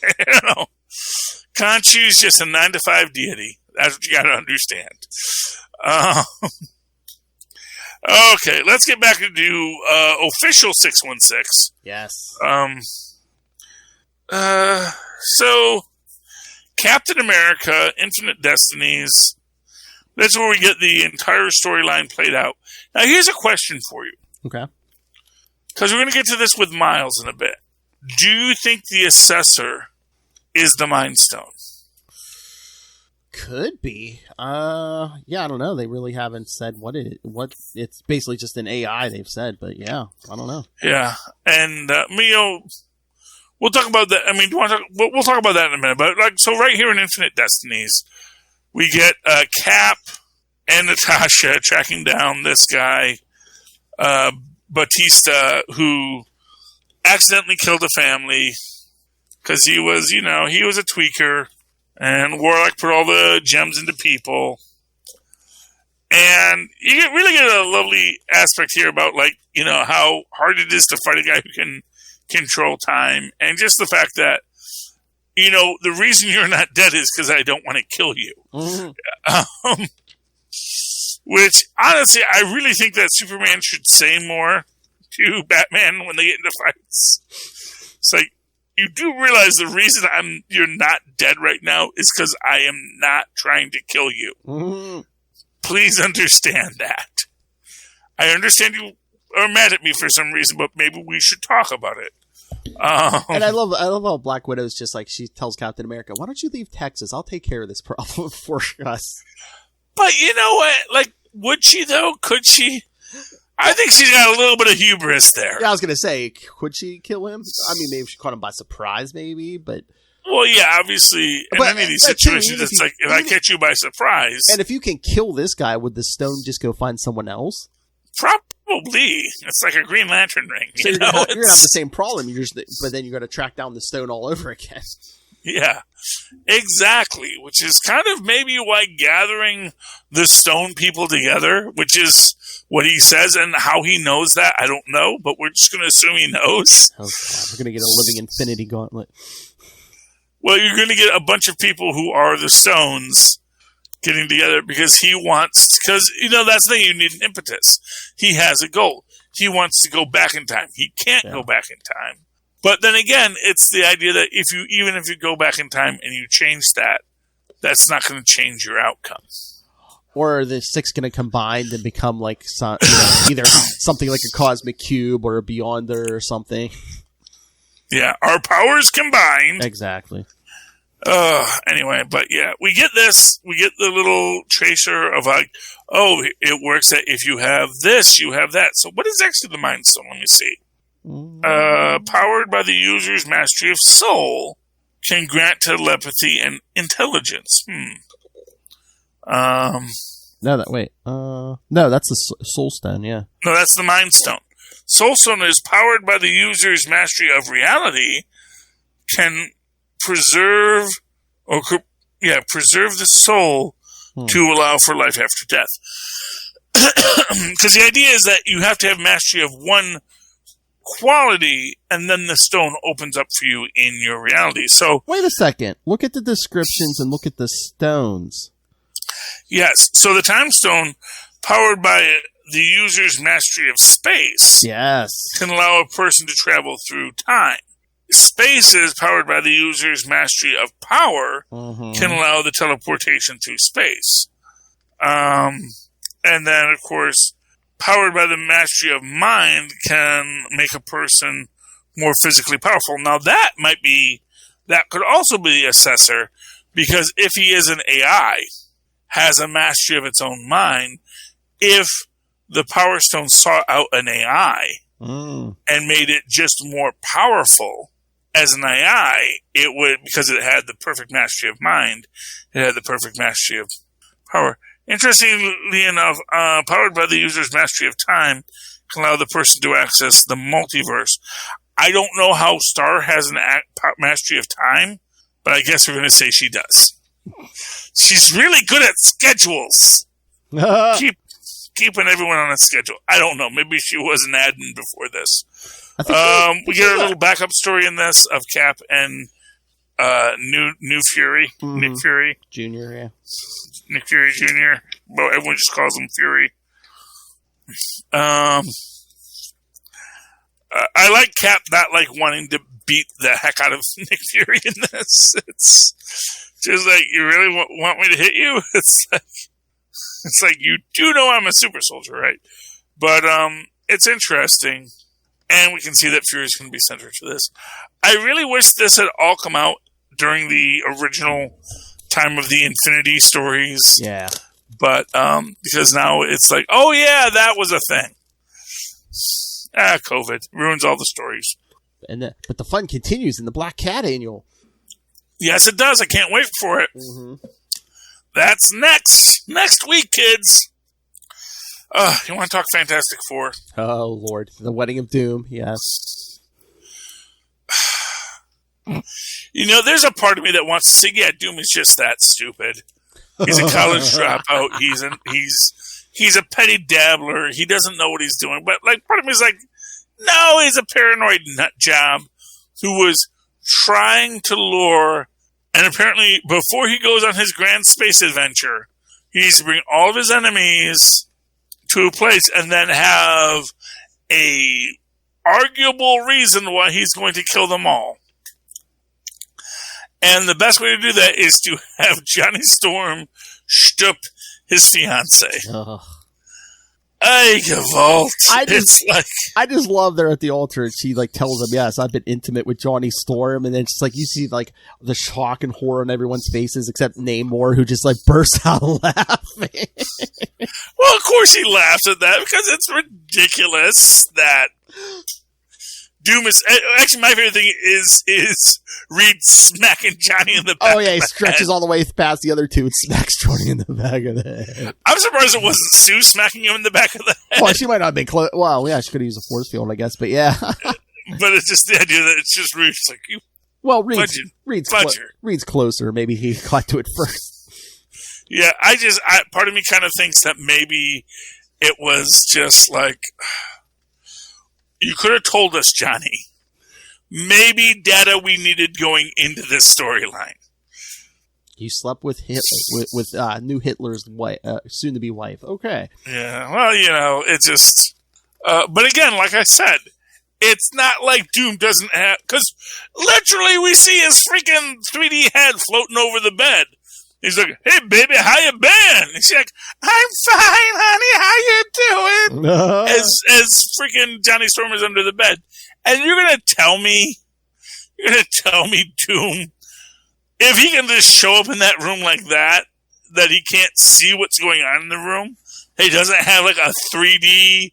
Khonshu's just a 9-to-5 deity. That's what you got to understand. Okay, let's get back into official 616. Yes. So, Captain America, Infinite Destinies. That's where we get the entire storyline played out. Now, here's a question for you. Okay. Because we're going to get to this with Miles in a bit. Do you think the Assessor is the Mind Stone? Could be. Yeah, I don't know. They really haven't said what it's basically just an AI they've said, but yeah, I don't know. Yeah, and we'll talk about that. I mean, we'll talk about that in a minute. But so right here in Infinite Destinies, we get Cap and Natasha tracking down this guy, Batista, who accidentally killed a family because he was a tweaker, and Warlock put all the gems into people. And you really get a lovely aspect here about how hard it is to fight a guy who can control time, and just the fact that the reason you're not dead is because I don't want to kill you. Mm-hmm. Which, honestly, I really think that Superman should say more to Batman when they get into fights. It's like, you do realize the reason you're not dead right now is because I am not trying to kill you. Mm-hmm. Please understand that. I understand you are mad at me for some reason, but maybe we should talk about it. And I love how Black Widow's just like, she tells Captain America, "Why don't you leave Texas? I'll take care of this problem for us." But you know what? Would she though? Could she? I think she's got a little bit of hubris there. Yeah, I was gonna say, could she kill him? I mean, maybe she caught him by surprise, maybe, but. Well, yeah, obviously, in any of these situations, it's like, if I catch you by surprise. And if you can kill this guy, would the stone just go find someone else? Probably. It's like a Green Lantern ring. So you're going to have the same problem, but then you're going to track down the stone all over again. Yeah, exactly. Which is kind of maybe why gathering the stone people together, which is what he says, and how he knows that, I don't know, but we're just going to assume he knows. Oh, God. We're going to get a living infinity gauntlet. Well, you're going to get a bunch of people who are the stones getting together because he wants, because, that's the thing, you need an impetus. He has a goal. He wants to go back in time. He can't go back in time. But then again, it's the idea that even if you go back in time and you change that, that's not going to change your outcome. Or are the six going to combine and become like either something like a cosmic cube or a Beyonder or something? Yeah, our powers combined. Exactly. Anyway, but yeah, we get this. We get the little tracer of like, oh, it works that if you have this, you have that. So what is actually the Mind Stone? Let me see. Powered by the user's mastery of soul, can grant telepathy and intelligence. No, that's the Soul Stone, yeah. No, that's the Mind Stone. Soul Stone is powered by the user's mastery of reality, can preserve the soul to allow for life after death. Because the idea is that you have to have mastery of one quality, and then the stone opens up for you in your reality. So, wait a second. Look at the descriptions and look at the stones. Yes. So the Time Stone, powered by the user's mastery of space, yes, can allow a person to travel through time. Space is powered by the user's mastery of power, can allow the teleportation through space. And then, of course, powered by the mastery of mind can make a person more physically powerful. Now, that could also be the assessor, because if he is an AI, has a mastery of its own mind, if the Power Stone sought out an AI and made it just more powerful as an AI, it would, because it had the perfect mastery of mind, it had the perfect mastery of power. Interestingly enough, powered by the user's mastery of time, can allow the person to access the multiverse. I don't know how Star has an mastery of time, but I guess we're going to say she does. She's really good at schedules. Keeping everyone on a schedule. I don't know. Maybe she was an admin before this. We get a little backup story in this of Cap and New Fury. Nick Fury. Junior, yeah. Nick Fury Jr. Well, everyone just calls him Fury. I like Cap not like wanting to beat the heck out of Nick Fury in this. It's just like, you really want me to hit you? It's like you do know I'm a super soldier, right? But it's interesting, and we can see that Fury is going to be centered to this. I really wish this had all come out during the original time of the Infinity stories. Yeah. But because now it's like, oh yeah, that was a thing. COVID ruins all the stories. But the fun continues in the Black Cat annual. Yes, it does. I can't wait for it. That's next week, kids. You want to talk Fantastic Four? Oh, Lord. The Wedding of Doom, yes. You know, there's a part of me that wants to say, yeah, Doom is just that stupid. He's a college dropout. He's a petty dabbler. He doesn't know what he's doing. But like, part of me is like, no, he's a paranoid nut job who was trying to lure, and apparently before he goes on his grand space adventure, he needs to bring all of his enemies to a place and then have a arguable reason why he's going to kill them all. And the best way to do that is to have Johnny Storm shtup his fiancée. I just love there at the altar. She like tells him, "Yes, I've been intimate with Johnny Storm," and then it's like you see like the shock and horror on everyone's faces, except Namor, who just like bursts out laughing. Well, of course he laughs at that because it's ridiculous that Doom is actually my favorite thing is Reed smacking Johnny in the back. Oh yeah, he stretches all the way past the other two and smacks Johnny in the back of the head. I'm surprised it wasn't Sue smacking him in the back of the head. Well, she might not have been close. Well, yeah, she could have used a force field, I guess, but yeah. But it's just the idea that it's just Reed. It's like, you. Well, Reed's closer. Maybe he got to it first. Yeah, part of me kind of thinks that maybe it was just like, you could have told us, Johnny. Maybe data we needed going into this storyline. You slept with new Hitler's wife, soon-to-be wife. Okay. Yeah, well, you know, it's just... but again, like I said, it's not like Doom doesn't have... Because literally we see his freaking 3D head floating over the bed. He's like, hey, baby, how you been? And she's like, I'm fine, honey. How you doing? As freaking Johnny Storm is under the bed. And you're going to tell me You're going to tell me Doom, if he can just show up in that room like that he can't see what's going on in the room? He doesn't have like a 3D,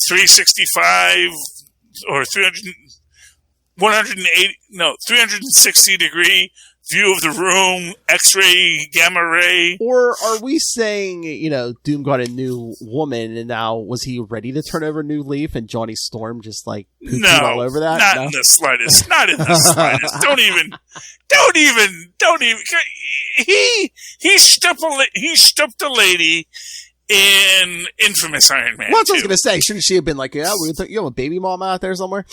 365 or 360 degree view of the room, X-ray, gamma ray. Or are we saying, Doom got a new woman, and now was he ready to turn over a new leaf, and Johnny Storm just like pooped all over that? Not in the slightest. Not in the slightest. Don't even. He stooped a lady in Infamous Iron Man. Well, that's what I was going to say. Shouldn't she have been like, you have a baby mama out there somewhere?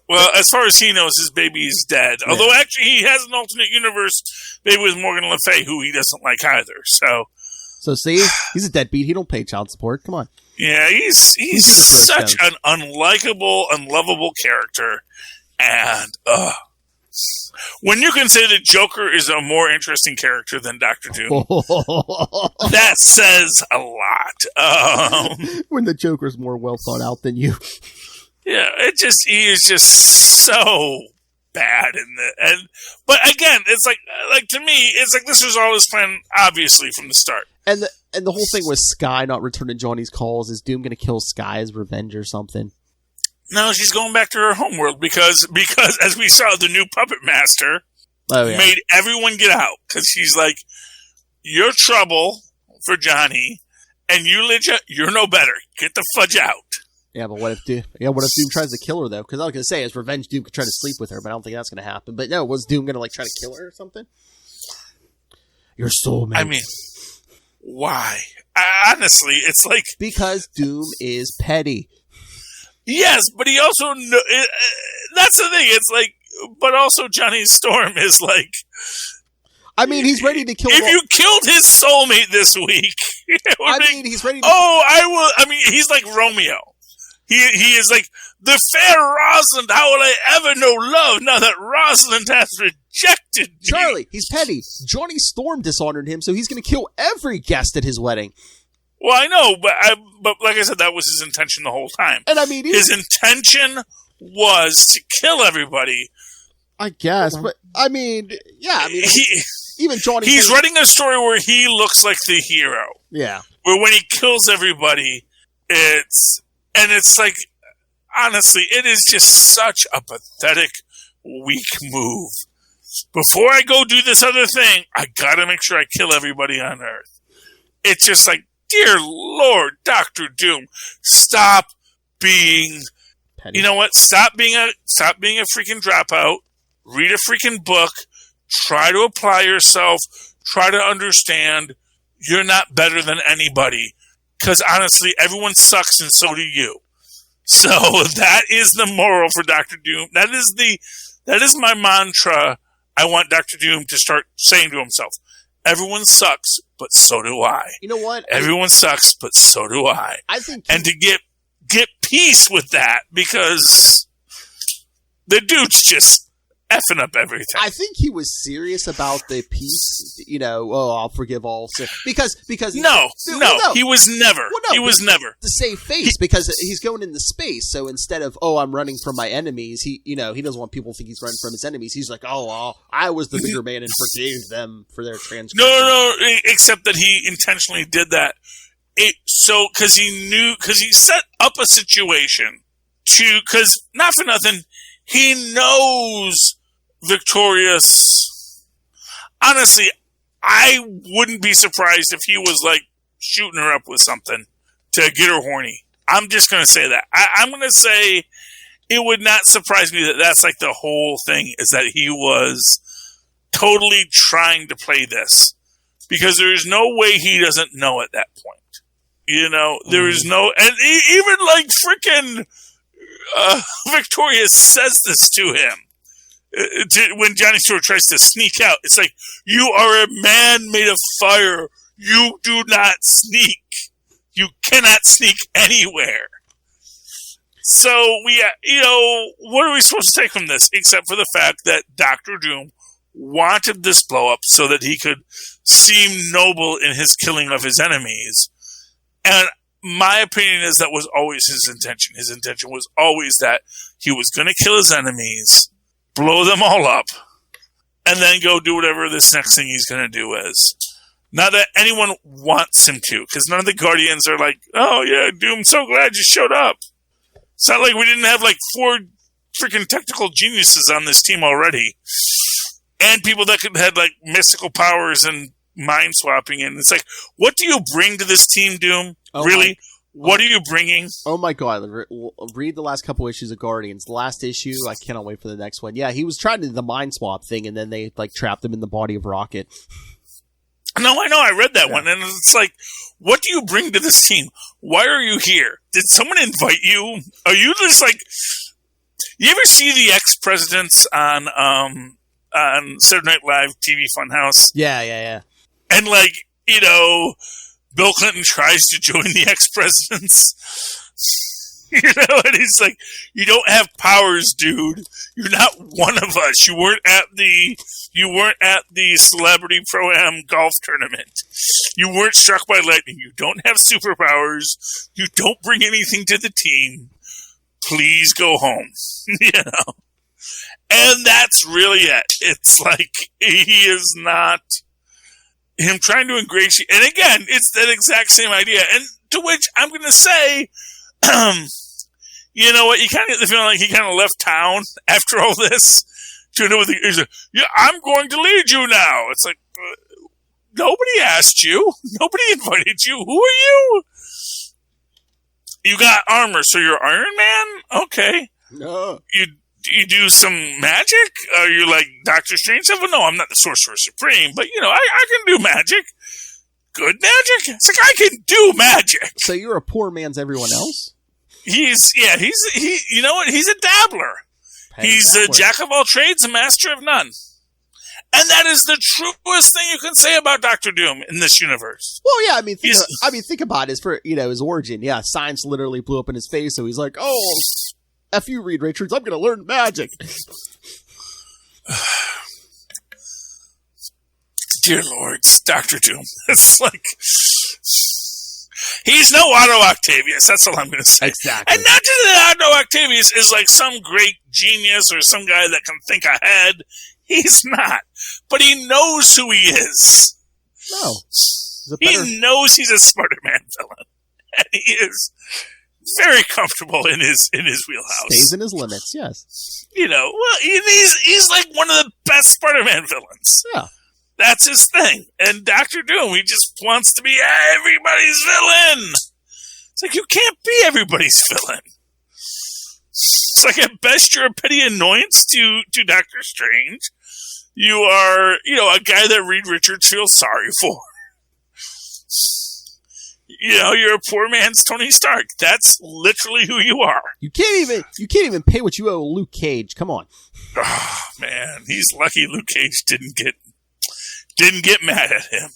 Well, as far as he knows, his baby is dead. Yeah. Although, actually, he has an alternate universe baby with Morgan Le Fay, who he doesn't like either. So see, he's a deadbeat. He don't pay child support. Come on. Yeah, he's such an unlikable, unlovable character. And when you can say that Joker is a more interesting character than Dr. Doom, that says a lot. When the Joker's more well thought out than you. Yeah, he is just so bad but again, it's like to me, it's like this was all his plan, obviously, from the start. And the whole thing with Skye not returning Johnny's calls, is Doom going to kill Skye as revenge or something? No, she's going back to her homeworld because as we saw, the new puppet master made everyone get out because she's like, "You're trouble for Johnny, and you're no better. Get the fudge out." Yeah, but what if Doom tries to kill her, though? Because I was going to say, as revenge, Doom could try to sleep with her, but I don't think that's going to happen. But no, was Doom going to try to kill her or something? Your soulmate. I mean, why? Honestly, it's like... Because Doom is petty. Yes, but he also... that's the thing, it's like... But also Johnny Storm is like... I mean, he's ready to kill... If you killed his soulmate this week... he's ready to... Oh, I will... I mean, he's like Romeo. He is like, the fair Rosalind, how will I ever know love now that Rosalind has rejected me? Charlie, he's petty. Johnny Storm dishonored him, so he's going to kill every guest at his wedding. Well, I know, but like I said, that was his intention the whole time. And I mean... His intention was to kill everybody. I guess, but I mean, yeah, I mean... Even Johnny... He's writing a story where he looks like the hero. Yeah. Where when he kills everybody, it's like, honestly, it is just such a pathetic, weak move. Before I go do this other thing, I gotta make sure I kill everybody on Earth. It's just like, dear Lord, Dr. Doom, stop being... petty. You know what? Stop being a freaking dropout. Read a freaking book. Try to apply yourself. Try to understand. You're not better than anybody. Because honestly, everyone sucks and so do you. So that is the moral for Dr. Doom. That is my mantra I want Dr. Doom to start saying to himself. Everyone sucks, but so do I. You know what? Everyone sucks, but so do I. And to get peace with that, because the dude's just effing up everything. I think he was serious about the peace, I'll forgive all sin. Because No, he was never. Well, no, he was never. To save face, because he's going into space, so instead of, I'm running from my enemies, he doesn't want people to think he's running from his enemies. He's like, I was the bigger man and forgave them for their transgression. No, except that he intentionally did that. Because he set up a situation because not for nothing, he knows Victorious. Honestly, I wouldn't be surprised if he was like shooting her up with something to get her horny. I'm just going to say that. I'm going to say it would not surprise me that that's like the whole thing, is that he was totally trying to play this, because there is no way he doesn't know at that point. There is no, and even like freaking Victoria says this to him. When Johnny Storm tries to sneak out, it's like, you are a man made of fire. You do not sneak. You cannot sneak anywhere. So what are we supposed to take from this, except for the fact that Dr. Doom wanted this blow up so that he could seem noble in his killing of his enemies. And my opinion is that was always his intention. His intention was always that He was going to kill his enemies, blow them all up, and then go do whatever this next thing he's going to do is. Not that anyone wants him to, because none of the Guardians are like, oh yeah, Doom, so glad you showed up. It's not like we didn't have like 4 freaking technical geniuses on this team already. And people that had like mystical powers and mind swapping. And it's like, what do you bring to this team, Doom? Oh, really? What are you bringing? Oh my god, read the last couple issues of Guardians. The last issue, I cannot wait for the next one. Yeah, he was trying to do the mind swap thing, and then they like trapped him in the body of Rocket. No, I know, I read that one, and it's like, what do you bring to this team? Why are you here? Did someone invite you? Are you just like... You ever see the ex-presidents on Saturday Night Live TV Funhouse? Yeah. And like, you know, Bill Clinton tries to join the ex-presidents. You know, and he's like, you don't have powers, dude. You're not one of us. You weren't at the Celebrity Pro-Am golf tournament. You weren't struck by lightning. You don't have superpowers. You don't bring anything to the team. Please go home. You know? And that's really it. It's like, he is not him trying to ingratiate. And again, it's that exact same idea. And to which I'm going to say, you know what? You kind of get the feeling like he kind of left town after all this. He's like, yeah, I'm going to lead you now. It's like, nobody asked you. Nobody invited you. Who are you? You got armor, so you're Iron Man? Okay. No. You do some magic? Are you like Doctor Strange? Well, no, I'm not the Sorcerer Supreme, but you know, I can do magic. Good magic? It's like, I can do magic. So you're a poor man's everyone else? He, you know what? He's a dabbler. He's a jack of all trades, a master of none. And that is the truest thing you can say about Doctor Doom in this universe. Well, yeah, think about it. For, you know, his origin. Yeah, science literally blew up in his face, so he's like, oh, F you, Reed Richards, I'm going to learn magic. Dear Lord, it's Dr. Doom. It's like, he's no Otto Octavius. That's all I'm going to say. Exactly. And not just that Otto Octavius is like some great genius or some guy that can think ahead. He's not. But he knows who he is. No. He knows he's a Spider-Man villain. And he is very comfortable in his wheelhouse. Stays in his limits, yes. You know, well, he's like one of the best Spider-Man villains. Yeah. That's his thing. And Dr. Doom, he just wants to be everybody's villain. It's like, you can't be everybody's villain. It's like, at best, you're a petty annoyance to Doctor Strange. You are, you know, a guy that Reed Richards feels sorry for. You know, you're a poor man's Tony Stark. That's literally who you are. You can't even pay what you owe Luke Cage. Come on. Oh, man, he's lucky Luke Cage didn't get mad at him.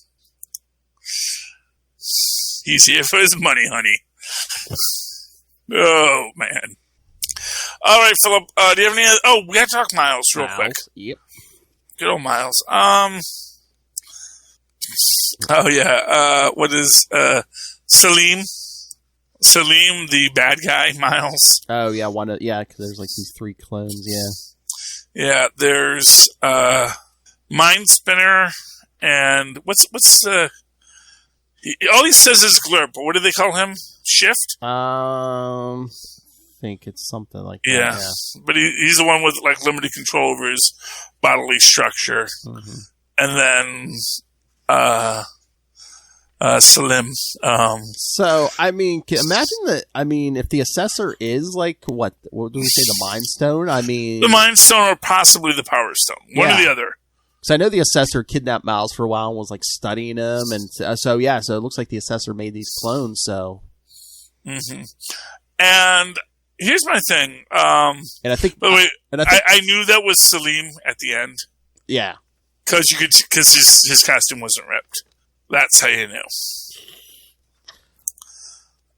He's here for his money, honey. Oh, man. All right, Philip, do you have any other... Oh, we got to talk Miles real quick. Yep. Good old Miles. Oh, yeah. What is... Salim, the bad guy, Miles. Oh, yeah, because there's like these 3 clones, yeah. Yeah, there's Mind Spinner, and what's the... all he says is Glurp, but what do they call him? Shift? I think it's something like that. Yeah. But he's the one with like limited control over his bodily structure. Mm-hmm. And then Salim. So, I mean, imagine that. I mean, if the Assessor is like what do we say? The Mind Stone. I mean, the Mind Stone or possibly the Power Stone. One or the other. So I know the Assessor kidnapped Miles for a while and was like studying him, and so it looks like the Assessor made these clones. So, and here's my thing. And I think, by the way, I knew that was Salim at the end. Yeah, because his costume wasn't ripped. That's how you knew.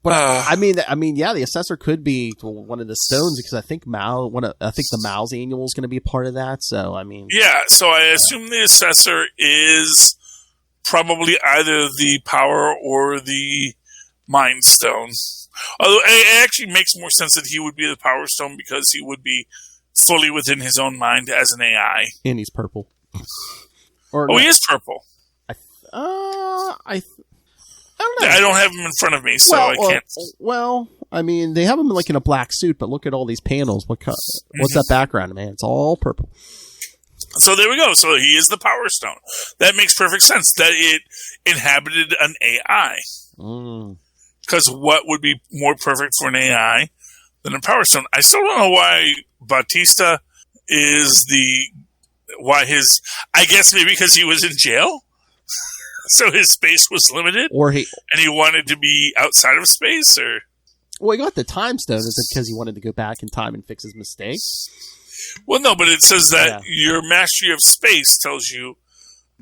But I mean, yeah, the Assessor could be one of the stones because I think the Miles Annual is going to be a part of that. So I mean, yeah. So I assume the Assessor is probably either the power or the Mind Stone. Although it actually makes more sense that he would be the Power Stone because he would be fully within his own mind as an AI. And he's purple. He is purple. I don't know. I don't have him in front of me, so I can't. Well, I mean, they have him like in a black suit, but look at all these panels. What's that background, man? It's all purple. So there we go. So he is the Power Stone. That makes perfect sense that it inhabited an AI. Because what would be more perfect for an AI than a Power Stone? I still don't know why Bautista is I guess maybe because he was in jail? So his space was limited? And he wanted to be outside of space? Or? Well, he got the Time Stone. Is it because he wanted to go back in time and fix his mistakes? Well, no, but it says that your mastery of space tells you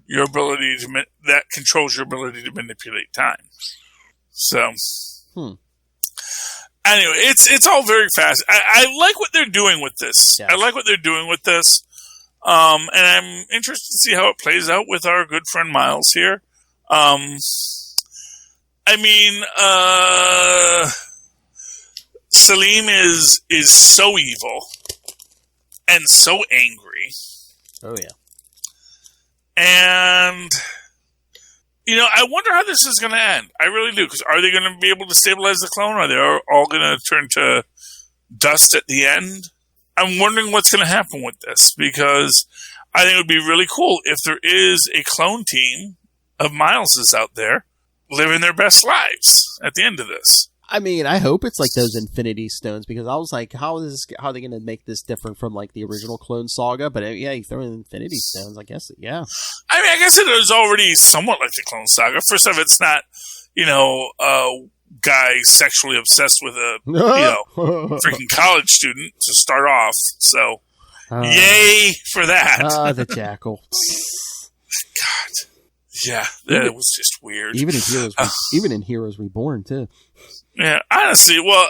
your ability that controls your ability to manipulate time. So, anyway, it's all very fast. I like what they're doing with this. Yeah. I like what they're doing with this. And I'm interested to see how it plays out with our good friend Miles here. Salim is so evil and so angry. Oh, yeah. And, I wonder how this is going to end. I really do. Because are they going to be able to stabilize the clone? Are they all going to turn to dust at the end? I'm wondering what's going to happen with this. Because I think it would be really cool if there is a clone team of Mileses out there living their best lives at the end of this. I mean, I hope it's like those Infinity Stones, because I was like, how are they going to make this different from like the original Clone Saga? But you throw in Infinity Stones, I guess. Yeah. I mean, I guess it is already somewhat like the Clone Saga. First off, it's not, a guy sexually obsessed with a, freaking college student to start off. So, yay for that. The Jackal. God. Yeah, that was just weird. Even in Heroes Reborn, too. Yeah, honestly, well,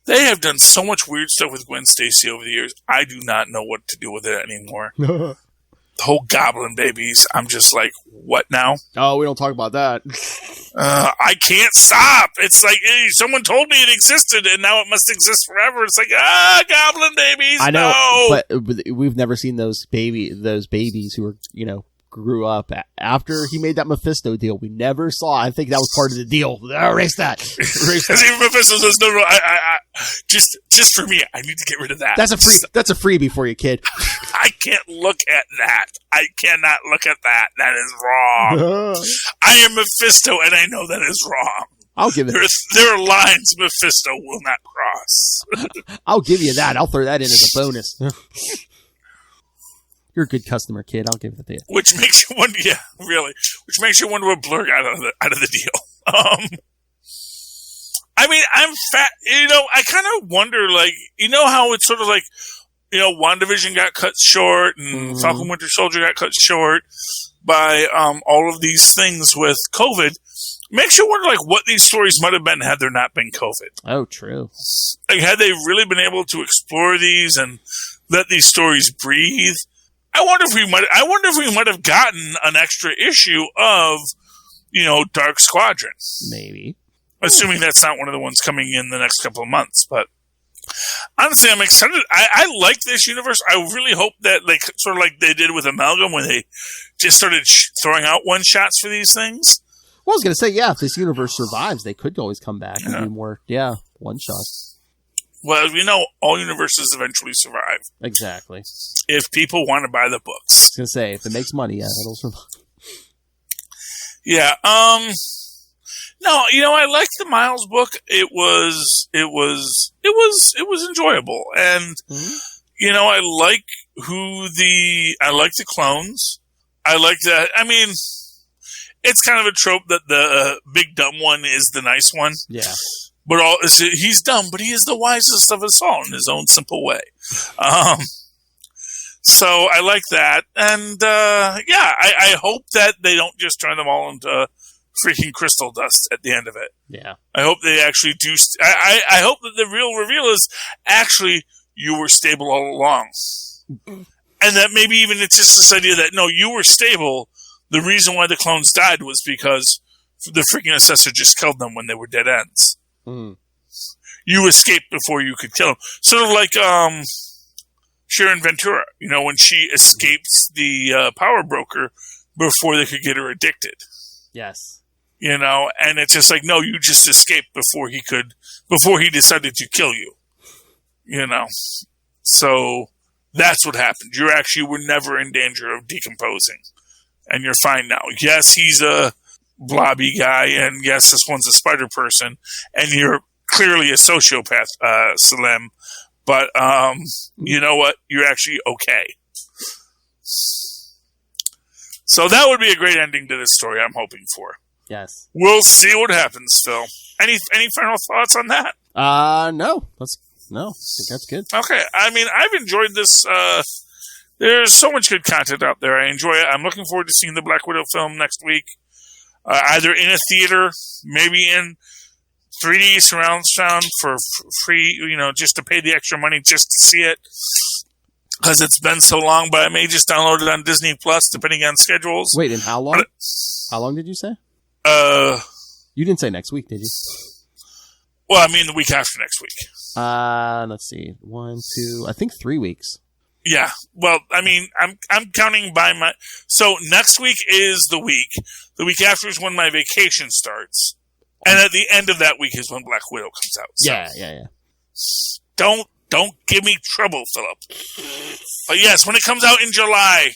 they have done so much weird stuff with Gwen Stacy over the years. I do not know what to do with it anymore. The whole goblin babies, I'm just like, what now? Oh, we don't talk about that. I can't stop. It's like, someone told me it existed, and now it must exist forever. It's like, goblin babies, I know, no! But we've never seen those babies who are, grew up after he made that Mephisto deal. We never saw. I think that was part of the deal. Erase that. Even Mephisto says, no, I just for me, I need to get rid of that. That's a freebie for you, kid. I can't look at that. I cannot look at that. That is wrong. I am Mephisto, and I know that is wrong. I'll give it. There are lines Mephisto will not cross. I'll give you that. I'll throw that in as a bonus. You're a good customer, kid. I'll give it to you. Which makes you wonder, yeah, really. Which makes you wonder what Blur got out of the deal. I mean, I'm fat. I kind of wonder, like, how it's sort of like, WandaVision got cut short, and Falcon Winter Soldier got cut short by all of these things with COVID. Makes you wonder, like, what these stories might have been had there not been COVID. Oh, true. Like, had they really been able to explore these and let these stories breathe? I wonder if we might have gotten an extra issue of, Dark Squadron. Maybe. Assuming that's not one of the ones coming in the next couple of months. But honestly, I'm excited. I like this universe. I really hope that, like, sort of like they did with Amalgam, when they just started throwing out one-shots for these things. Well, I was going to say, yeah, if this universe survives, they could always come back and do more, one-shots. Well, as we know, all universes eventually survive. Exactly. If people want to buy the books. I was going to say, if it makes money, yeah, it'll survive. Yeah. No, I liked the Miles book. It was enjoyable. And, I like the clones. I like that. I mean, it's kind of a trope that the big dumb one is the nice one. Yeah. But he's dumb, but he is the wisest of us all in his own simple way. So I like that. And, I hope that they don't just turn them all into freaking crystal dust at the end of it. Yeah. I hope they actually do. I hope that the real reveal is actually you were stable all along. And that maybe even it's just this idea that, no, you were stable. The reason why the clones died was because the freaking assessor just killed them when they were dead ends. Mm. You escaped before you could kill them. Sort of like Sharon Ventura, when she escapes the power broker before they could get her addicted. Yes. And it's just like, no, you just escaped before he decided to kill you. So that's what happened. You actually were never in danger of decomposing. And you're fine now. Yes, he's a blobby guy, and yes, this one's a spider person, and you're clearly a sociopath, Salim. But you know what? You're actually okay. So that would be a great ending to this story, I'm hoping for. Yes. We'll see what happens, Phil. Any final thoughts on that? No. I think that's good. Okay. I mean, I've enjoyed this. There's so much good content out there. I enjoy it. I'm looking forward to seeing the Black Widow film next week. Either in a theater, maybe in 3D surround sound for free, just to pay the extra money just to see it. Because it's been so long, but I may just download it on Disney Plus, depending on schedules. Wait, and how long? How long did you say? You didn't say next week, did you? Well, I mean the week after next week. Let's see. 1, 2, I think 3 weeks. Yeah. Well, I mean, I'm counting by my. So next week is the week. The week after is when my vacation starts, and at the end of that week is when Black Widow comes out. So Yeah. Don't give me trouble, Philip. But yes, when it comes out in July,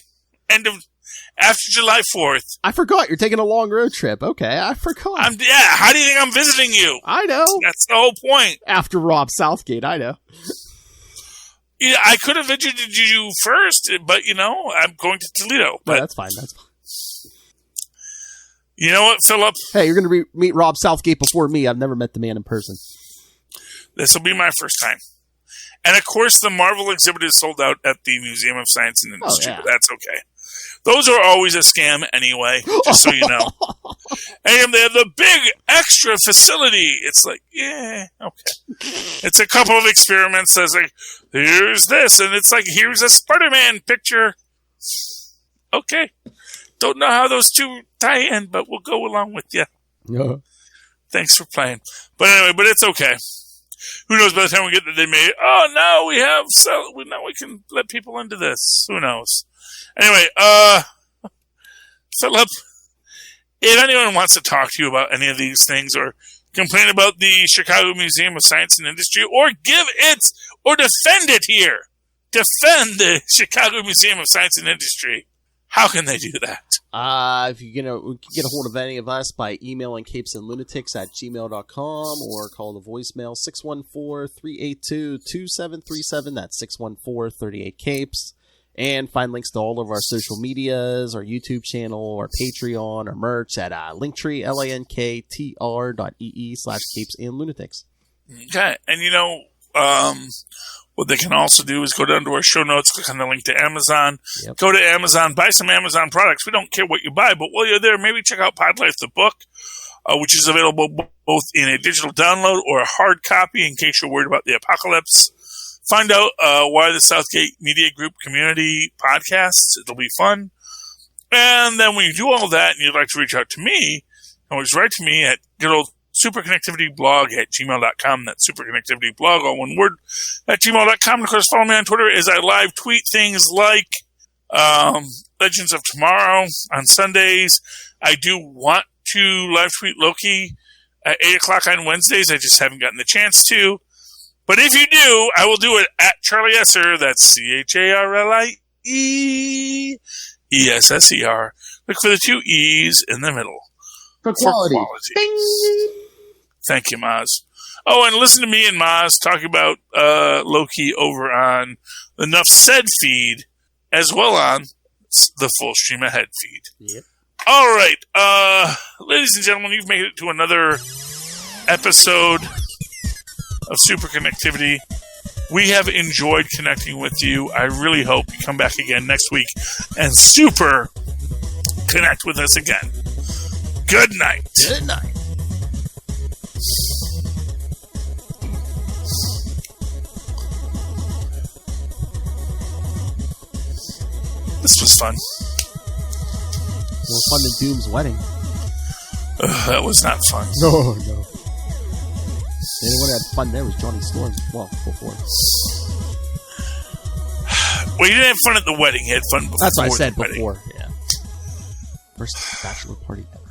after July 4th. I forgot you're taking a long road trip. Okay, I forgot. How do you think I'm visiting you? I know. That's the whole point. After Rob Southgate, I know. Yeah, I could have visited you first, but I'm going to Toledo. But that's fine. You know what, Philip? Hey, you're going to meet Rob Southgate before me. I've never met the man in person. This will be my first time. And of course, the Marvel exhibit is sold out at the Museum of Science and Industry, but that's okay. Those are always a scam anyway, just so you know. And they have the big extra facility. It's like, yeah, okay. It's a couple of experiments that's like, here's this, and it's like, here's a Spider-Man picture. Okay. Don't know how those two tie in, but we'll go along with you. Yeah. Thanks for playing. But anyway, it's okay. Who knows, by the time we get there, they may, now we can let people into this. Who knows? Anyway, Philip, if anyone wants to talk to you about any of these things or complain about the Chicago Museum of Science and Industry or defend it here, defend the Chicago Museum of Science and Industry, how can they do that? If you get a hold of any of us by emailing capesandlunatics@gmail.com or call the voicemail 614-382-2737. That's 614-38-CAPES. And find links to all of our social medias, our YouTube channel, our Patreon, our merch at Linktree, linktr.ee/capesandlunatics. Okay. And what they can also do is go down to our show notes, click on the link to Amazon, Go to Amazon, buy some Amazon products. We don't care what you buy, but while you're there, maybe check out Pod Life the book, which is available both in a digital download or a hard copy in case you're worried about the apocalypse. Find out why the Southgate Media Group Community podcasts. It'll be fun. And then when you do all that and you'd like to reach out to me, always write to me at good old superconnectivityblog@gmail.com. That's superconnectivityblog, all one word, at gmail.com. And of course, follow me on Twitter as I live tweet things like Legends of Tomorrow on Sundays. I do want to live tweet Loki at 8 o'clock on Wednesdays. I just haven't gotten the chance to. But if you do, I will do it at Charlie Esser. That's CharlieEsser. Look for the 2 E's in the middle. For quality. Ding. Thank you, Maz. Oh, and listen to me and Maz talk about Loki over on the Nuff Said feed, as well on the Full Stream Ahead feed. Yep. All right. Ladies and gentlemen, you've made it to another episode of Superconnectivity. We have enjoyed connecting with you. I really hope you come back again next week and super connect with us again. Good night. Good night. This was fun. More fun than Doom's wedding. That was not fun. No. The only one who had fun there was Johnny Storm. Well, before. Well, you didn't have fun at the wedding. You had fun before. That's what I said the wedding. before. Yeah. First bachelor party ever.